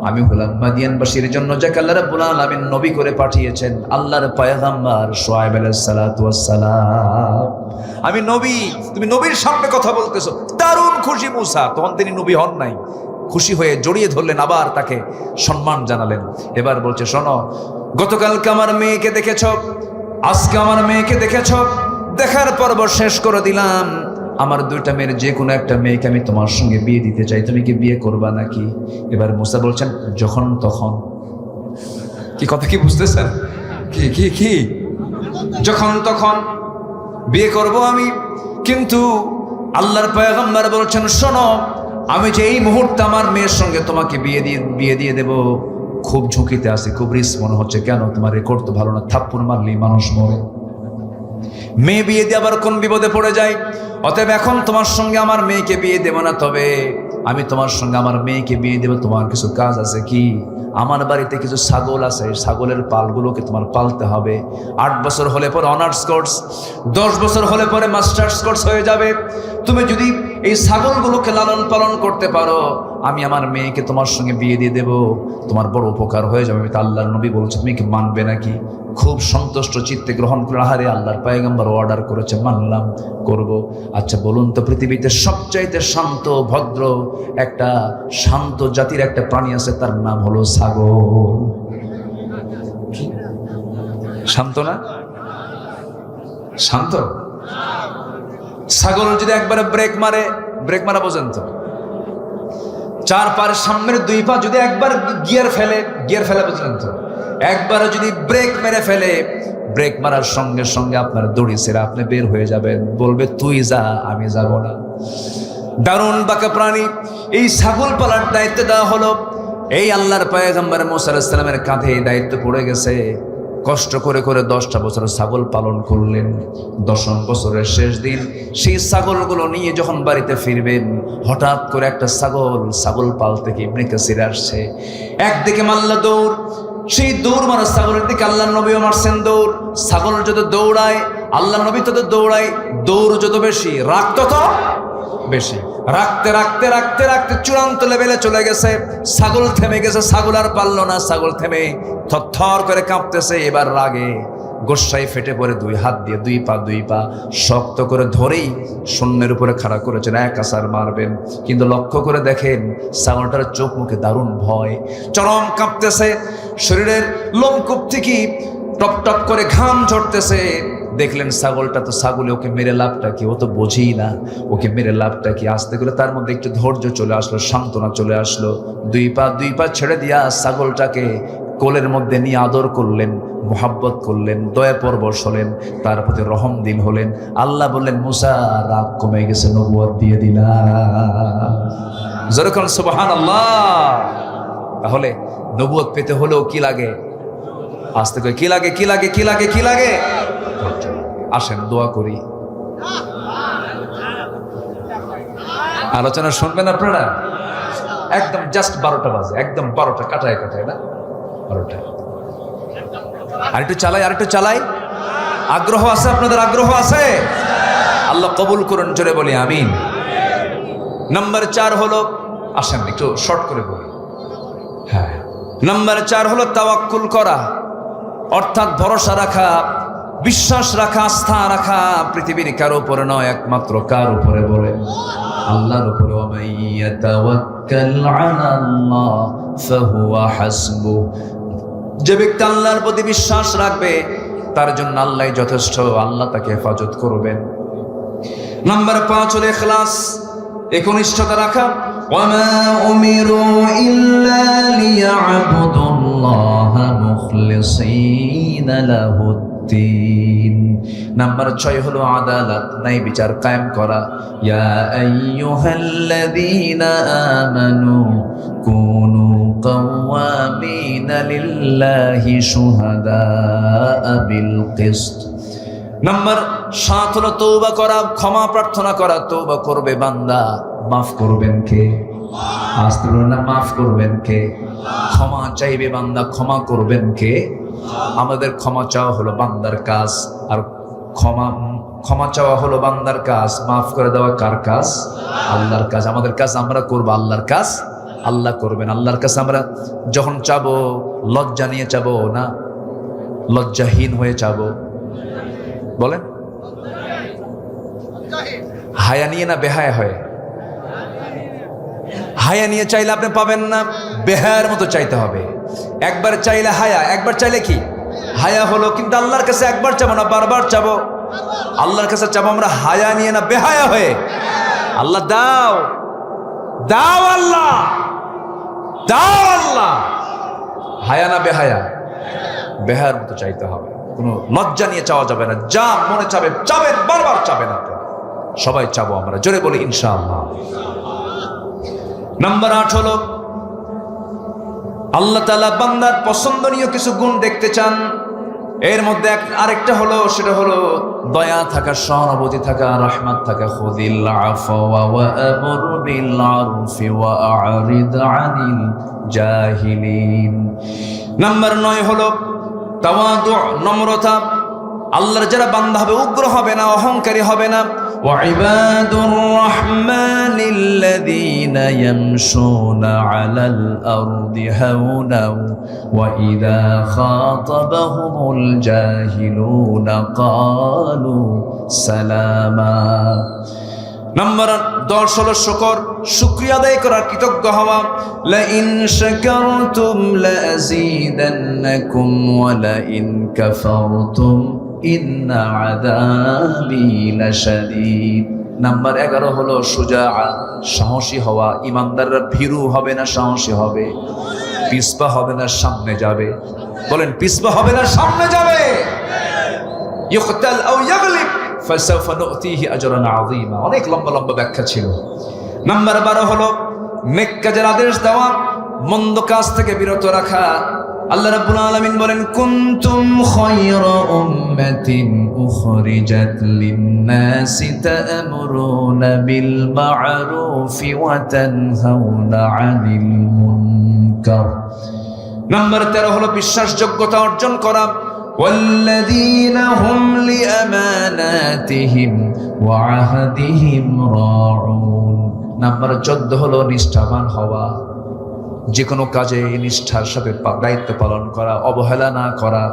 [SPEAKER 1] আমি হলাম মাদিয়ানবাসীর জন্য যাকে আল্লাহ রাব্বুল আলামিন নবী করে পাঠিয়েছেন, আল্লাহর পয়গম্বর শুআইব আলাইহিস সালাতু ওয়াস সালাম। আমি নবী, তুমি নবীর সামনে কথা বলতেছো। দারুণ খুশি মুসা, তখন তিনি নবী হন নাই। খুশি হয়ে জড়িয়ে ধরলেন, আবার তাকে সম্মান জানালেন। এবার বলছে, শোনো, গতকালকে আমার মেয়েকে দেখেছ, আজকে আমার মেয়েকে দেখেছ, দেখার পর্ব শেষ করে দিলাম। আমার দুইটা মেয়ের যে কোনো একটা মেয়েকে আমি তোমার সঙ্গে বিয়ে দিতে চাই, তুমি কি বিয়ে করবা নাকি? এবার মুসা বলছেন, যখন তখন। কি কথা কি বুঝতেছেন? কি কি কি? যখন তখন বিয়ে করব আমি। কিন্তু আল্লাহর পয়গম্বর বলছেন, শোনো, আমি যে এই মুহূর্তে আমার মেয়ের সঙ্গে তোমাকে বিয়ে দিয়ে দেব, খুব ঝুঁকিতে আছি, খুব রিস্ক মনে হচ্ছে। কেন? তোমার রেকর্ড তো ভালো না, থাপ্পড় মারলেই মানুষ মরে। মেয়ে বিয়ে দিয়ে আবার কোন বিপদে পড়ে যায়। অতএব এখন তোমার সঙ্গে আমার মেয়েকে বিয়ে দেব না, তবে আমি তোমার সঙ্গে আমার মেয়েকে বিয়ে দেব। তোমার কিছু কাজ আছে। কি? আমার বাড়িতে কিছু ছাগল আছে, ছাগলের পালগুলোকে তোমার পালতে হবে। 8 বছর হলে পরে অনার্স কোর্স, 10 বছর হলে পরে মাস্টার্স কোর্স হয়ে যাবে। তুমি যদি এই ছাগলগুলোকে লালন পালন করতে পারো, আমি আমার মেয়েকে তোমার সঙ্গে বিয়ে দিয়ে দেব, তোমার বড় উপকার হয়ে যাবে। আমি তো আল্লাহর নবী বলছি, তুমি কি মানবে নাকি? খুব সন্তুষ্ট চিত্তে গ্রহণ করে, আহারে আল্লাহর পয়গম্বর অর্ডার করেছে, মানলাম, করব। আচ্ছা বলুন তো, পৃথিবীতে সবচাইতে শান্ত ভদ্র একটা শান্ত জাতির একটা প্রাণী আছে, তার নাম হলো ছাগল। শান্ত না? শান্ত। ছাগল যদি একবারে ব্রেক মারা বোঝেন তো, 4 পায়ের সামনের 2 পা যদি একবার গিয়ার ফেলে বুঝলেন তো, একবার যদি ব্রেক মেরে ফেলে, ব্রেক মারার সঙ্গে সঙ্গে আপনার দড়ি ছেড়ে আপনি বের হয়ে যাবেন, বলবে তুই যা, আমি যাব না। দারুণ বাঁকা প্রাণী। এই ছাগল পালার দায়িত্ব দেওয়া হলো এই আল্লাহর পয়গম্বর মুসা আলাইহিস সালামের কাঁধে। এই দায়িত্ব পড়ে গেছে। কষ্ট করে করে 10টা বছর ছাগল পালন করলেন। 10ম বছরের শেষ দিন সেই ছাগলগুলো নিয়ে যখন বাড়িতে ফিরবেন, হঠাৎ করে একটা ছাগল পাল থেকে ইবনে কাসির আসছে। একদিকে মাল্লা দৌড়, সেই দৌড় মারা ছাগলের দিকে আল্লাহ নবীও মারছেন দৌড়। ছাগল যত দৌড়ায়, আল্লাহ নবী তত দৌড়ায়। দৌড় যত বেশি, রাগ তত বেশি। রাখতে রাখতে রাখতে রাখতে চূড়ান্ত লেভেলে চলে গেছে। ছাগল থেমে গেছে, ছাগল আর পারল না। ছাগল থেমে থরথর করে কাঁপতেছে। এবার রাগে গোস্বাই ফেটে পড়ে দুই হাত দিয়ে দুই পা শক্ত করে ধরেই শূন্যের উপরে খাড়া করেছেন, এক আছাড় মারবেন। কিন্তু লক্ষ্য করে দেখেন ছাগলটার চোখ মুখে দারুণ ভয়, চরম কাঁপতেছে, শরীরের লোমকূপ থেকে টপ টপ করে ঘাম ঝরতেছে। দেখলেন ছাগলটা তো ছাগলে, ওকে মেরে লাভটা কি, ও তো বোঝেই না ওকে মেরে লাভটা কি। আসতে গেলে তার মধ্যে একটু ধৈর্য চলে আসলো, সান্ত্বনা চলে আসলো। দুই পা ছেড়ে দিয়া ছাগলটাকে কোলের মধ্যে নিয়ে আদর করলেন, মোহাব্বত করলেন, দয়া পরবশ হলেন, তার প্রতি রহম দিল হলেন। আল্লাহ বললেন, মুসা রাগ কমে গেছে, নবুয়ত দিয়ে দিলাম। যেরকম সুবহানাল্লাহ। তাহলে নবুয়ত পেতে হলেও কি লাগে? আসতে করে কি লাগে, কি লাগে, কি লাগে, কি লাগে? আসেন দোয়া করি। আলোচনা শুনবেন আপনারা? একদম জাস্ট 12টা বাজে, একদম 12টা কাটায় না 12টা। আরেকটু চালাই। আগ্রহ আছে আপনাদের? আগ্রহ আছে? আল্লাহ কবুল করুন, জোরে বলি আমিন। নাম্বার 4 হলো, আসেন একটু শর্ট করে বলি। হ্যাঁ, নাম্বার 4 হলো তাওয়াক্কুল করা, অর্থাৎ ভরসা রাখা, বিশ্বাস রাখা, আস্থা রাখা পৃথিবীর কারো উপরে নয়, একমাত্র কার উপরে? বলে আল্লাহর উপরে। ওয়া মান ইয়াতাওয়াক্কাল আলাল্লাহ ফাহুয়া হাসবুহ। যে ব্যক্তি আল্লাহর প্রতি বিশ্বাস রাখবে তার জন্য আল্লাহই যথেষ্ট, আল্লাহ তাকে হেফাজত করবেন। নাম্বার 5 হলো ইখলাস, একনিষ্ঠতা রাখা। ওয়া মা উমিরু ইল্লা লিয়া'বুদুল্লাহা মুখলিসিনা লাহুদ্দিন। নাম্বার 6 হলো আদালত, ন্যায় বিচার কায়েম করা। ইয়া আইয়ুহাল্লাযীনা আমানু কুনু কাওয়ামিনা লিল্লাহি শুহাদাআ বিল কিসত। নাম্বার 7 হলো তওবা করা, ক্ষমা প্রার্থনা করা। তওবা করবে বান্দা, মাফ করবেন কে? আসলে না, মাফ করবেন কে? ক্ষমা চাইবে বান্দা, ক্ষমা করবেন কে? আমাদের ক্ষমা চাওয়া হলো বান্দার কাজ, আর ক্ষমা চাওয়া হলো বান্দার কাজ, মাফ করে দেওয়া কার কাজ? আল্লাহর কাজ। আমাদের কাজ আমরা করব, আল্লাহর কাজ আল্লাহ করবেন। আল্লাহর কাছে আমরা যখন চাবো লজ্জা নিয়ে চাবো না লজ্জাহীন হয়ে চাবো? বলেন, হায়া নিয়ে না বেহায়া হয়ে? হায়া নিয়ে চাইলে আপনি পাবেন না, বেহায়ার মতো চাইতে হবে। একবার চাইলে হায়া, একবার চাইলে কি হায়া হলো। কিন্তু আল্লাহর কাছে একবার চাবো না, বারবার চাবো। আল্লাহর কাছে চাবো আমরা হায়া নিয়ে না বেহায়া হয়ে। আল্লাহ দাও, দাও আল্লাহ, দাও আল্লাহ। হায়া না বেহায়া? বেহায়ার মতো চাইতে হবে, কোনো লজ্জা নিয়ে চাওয়া যাবে না। যা মনে চাবে চাবেন, বারবার চাবেন আপনি। সবাই চাবো আমরা, জোরে বলি ইনশাআল্লাহ। নাম্বার 8 হলো আল্লাহ তাআলা বান্দার পছন্দনীয় কিছু গুণ দেখতে চান। এর মধ্যে আরেকটা হলো, সেটা হলো দয়া থাকা, সহানুভূতি থাকা, রহমত থাকা। খুযিল আফওয়া ওয়া আমুর বিল আরফি ওয়া আ'রিদ আনিল জাহিলিন। নাম্বার 9 হলো তাওয়াদু, নম্রতা। আল্লাহর যারা বান্দা হবে উগ্র হবে না, অহংকারী হবে না। ওয়া ইবাদুর রাহমানিল্লাযীনা ইয়ামশুনা আলাল আরদি হাওনা ওয়া ইযা খাতাবাহুমুল জাহিলুনা ক্বালু সালামা। নাম্বার 10 হলো শুকরিয়া আদায় করার, কৃতজ্ঞ হওয়া। লা ইন শাকারতুম লা আযীদান্নাকুম ওয়া লা ইন কাফারতুম ইন্না আযাবি লাশাদীদ। নাম্বার 11 হলো শুজাআ, সাহসী হওয়া। ইমানদাররা ভীরু হবে না, সাহসী হবে। পিছপা হবে না, সামনে যাবে। বলেন, পিছপা হবে না, সামনে যাবে। ইউকতাল আও ইয়াগলিব ফাসাউফা নু'তিহি আজরান আযীমা। অনেক লম্বা লম্বা ব্যাখ্যা ছিল। নাম্বার 12 হলো নেক কাজের আদেশ দেওয়া, মন্দ কাজ থেকে বিরত রাখা। আল্লাহ রাব্বুল আলামিন বলেন, কুনতুম খায়রা উম্মাতিন উখরিজাত লিন-নাসি তা'মুরুনা বিল মা'রুফি ওয়া তানহাউনা 'আনিল মুনকার। নাম্বার 13 হলো বিশ্বাসযোগ্যতা অর্জন করা। والذين هم لأماناتهم وعهدهم راعون। নাম্বার 14 হলো নিষ্ঠাবান হওয়া। যে কোনো কাজে নিষ্ঠার সাথে দায়িত্ব পালন করা, অবহেলা না করা।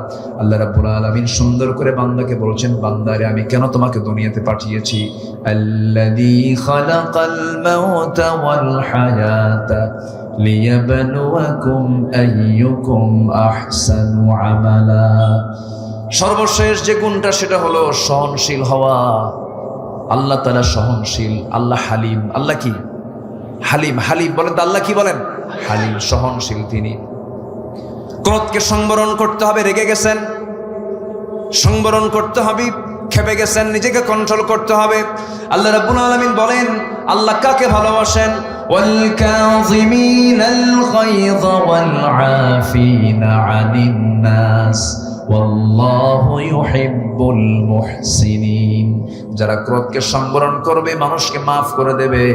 [SPEAKER 1] আল্লাহ রাব্বুল আলামিন সুন্দর করে বান্দাকে বলছেন, বান্দারে আমি কেন তোমাকে দুনিয়াতে পাঠিয়েছি? আল্লাযী খালাকাল মাউতা ওয়াল হায়াতা লিয়াবলুয়াকুম আইয়ুকুম আহসানু আমালা। সর্বশেষ যে গুণটা সেটা হলো সহনশীল হওয়া। আল্লাহ তাআলা সহনশীল, আল্লাহ হালিম। আল্লাহ কি? হালিম। হালিম বলেন তো আল্লাহ কি বলেন? হালিম, সহনশীল তিনি। ক্রোধকে সংবরণ করতে হবে। রেগে গেছেন, সংবরণ করতে হবে। খেপে গেছেন, নিজেকে কন্ট্রোল করতে হবে। আল্লাহ রাব্বুল আলামিন বলেন, আল্লাহ কাকে ভালোবাসেন? ওয়াল কাযিমিনাল গায়যা ওয়াল আফিনা আনিন নাস ওয়াল্লাহু ইউহিব্বুল মুহসিনিন। যারা ক্রোধকে সংবরণ করবে, মানুষকে মাফ করে দেবে,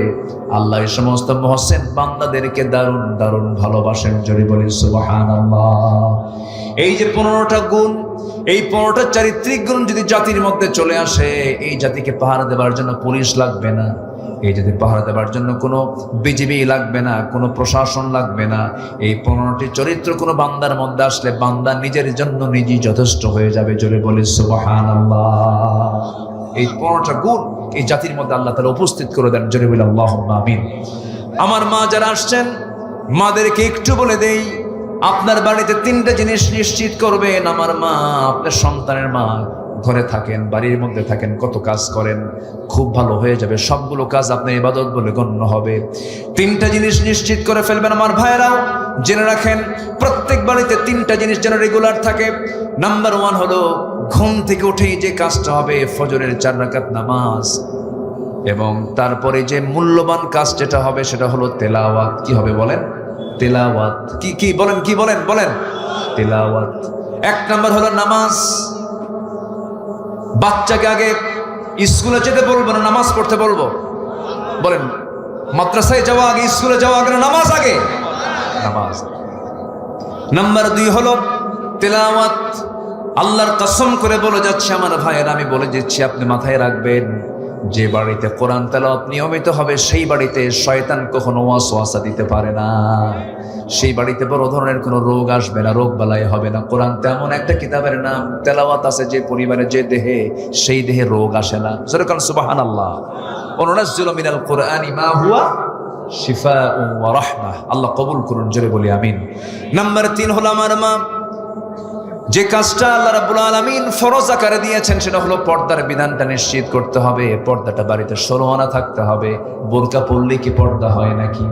[SPEAKER 1] আল্লাহ এই সমস্ত মুহসিন বান্দাদেরকে দারুণ দারুণ ভালোবাসেন। জোরে বলি সুবহানাল্লাহ। এই যে 15টা গুণ, এই 15টা চারিত্রিক গুণ যদি জাতির মধ্যে চলে আসে, এই জাতিকে পাহারা দেওয়ার জন্য পুলিশ লাগবে না, এই জাতি পাহারা দেওয়ার জন্য কোনো বিজিবি লাগবে না, কোনো প্রশাসন লাগবে না। এই 15টি চরিত্র কোনো বান্দার মধ্যে আসলে বান্দা নিজের জন্য নিজেই যথেষ্ট হয়ে যাবে। জোরে বলি সুবহানাল্লাহ। এই 15টা গুণ এই জাতির মধ্যে আল্লাহ তাআলা উপস্থিত করে দেন। জোরে বলি আল্লাহুম্মা আমিন। আমার মা যারা আসছেন, মাদেরকে একটু বলে দেই, আপনার বাড়িতে 3টা জিনিস নিশ্চিত করবেন। আমার মা, আপনার সন্তানের মা, ঘরে থাকেন, বাড়ির মধ্যে থাকেন, কত কাজ করেন, খুব ভালো হয়ে যাবে। সবগুলো কাজ আপনার ইবাদত বলে গণ্য হবে। 3টা জিনিস নিশ্চিত করে ফেলবেন। আমার ভাইয়েরাও জেনে রাখেন, প্রত্যেক বাড়িতে 3টা জিনিস যেন রেগুলার থাকে। নাম্বার 1 হলো ঘুম থেকে উঠেই যে কাজটা হবে, ফজরের 4 রাকাত নামাজ, এবং তারপরে যে মূল্যবান কাজ যেটা হবে সেটা হলো তেলাওয়াত। কি হবে বলেন? তেলাওয়াত। কি বলেন? কি বলেন? বলেন তেলাওয়াত। 1 নাম্বার হলো নামাজ। বাচ্চাকে আগে স্কুলে যেতে বলবো না নামাজ পড়তে বলবো? বলেন, মাদ্রাসায় যাওয়া আগে, স্কুলে যাওয়া আগে, নামাজ আগে? নামাজ। নাম্বার 2 হলো তেলাওয়াত। আল্লাহর কসম করে বলে যাচ্ছে আমার ভাইয়ের, আমি বলে দিচ্ছি, আপনি মাথায় রাখবেন, যে বাড়িতে কোরআন তেলাওয়াত নিয়মিত হবে, সেই বাড়িতে শয়তান কখনো ওয়াসওয়াসা দিতে পারে না। সেই বাড়িতে বড় ধরনের কোনো রোগ আসবে না, রোগ বালাই হবে না। কোরআন তেমন একটা কিতাবের নাম, তেলাওয়াত আছে যে পরিবারে, যে দেহে, সেই দেহে রোগ আসে না। জোরে বলেন সুবহানাল্লাহ। ওয়া নুনাজ্জিলু মিনাল কুরআনি মা হুয়া শিফাউন ওয়া রাহমাহ। আল্লাহ কবুল করুন। জোরে বলি আমিন। নাম্বার 3 হলো আমার মা, যে কাজটা আল্লাহ রাব্বুল আলামিন ফরজ আকারে দিয়েছেন সেটা হলো পর্দার বিধানটা নিশ্চিত করতে হবে। পর্দাটা বাড়িতে 16 আনা থাকতে হবে। বোরকা পরলে কি পর্দা হয় নাকি?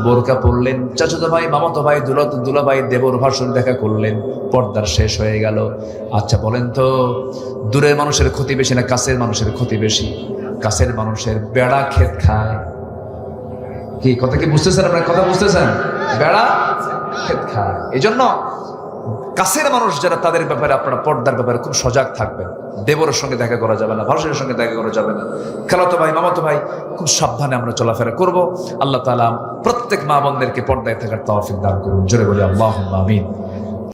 [SPEAKER 1] বোরকা পরলেন, চাচাতো ভাই, মামাতো ভাই, দুলা ভাই, দেবর ভাসুর দেখা করলেন, পর্দার শেষ হয়ে গেল। আচ্ছা বলেন তো, দূরের মানুষের ক্ষতি বেশি না কাছের মানুষের ক্ষতি বেশি? কাছের মানুষের বেড়া ক্ষেত খায়। কি কথা কি বুঝতেছেন? আপনার কথা বুঝতেছেন? বেড়া ক্ষেত খায়। এই জন্য কাছের মানুষ যারা, তাদের ব্যাপারে আপনারা পর্দার ব্যাপারে খুব সজাগ থাকবেন। দেবরের সঙ্গে দেখা করা যাবে না, ভাসুরের সঙ্গে দেখা করা যাবে না, খালাতো ভাই, মামাতো ভাই, খুব সাবধানে আমরা চলাফেরা করব। আল্লাহ তাআলা প্রত্যেক মা বোনদেরকে পর্দায় থাকার তৌফিক দান করুন। জোরে বলি আল্লাহুম্মা আমিন।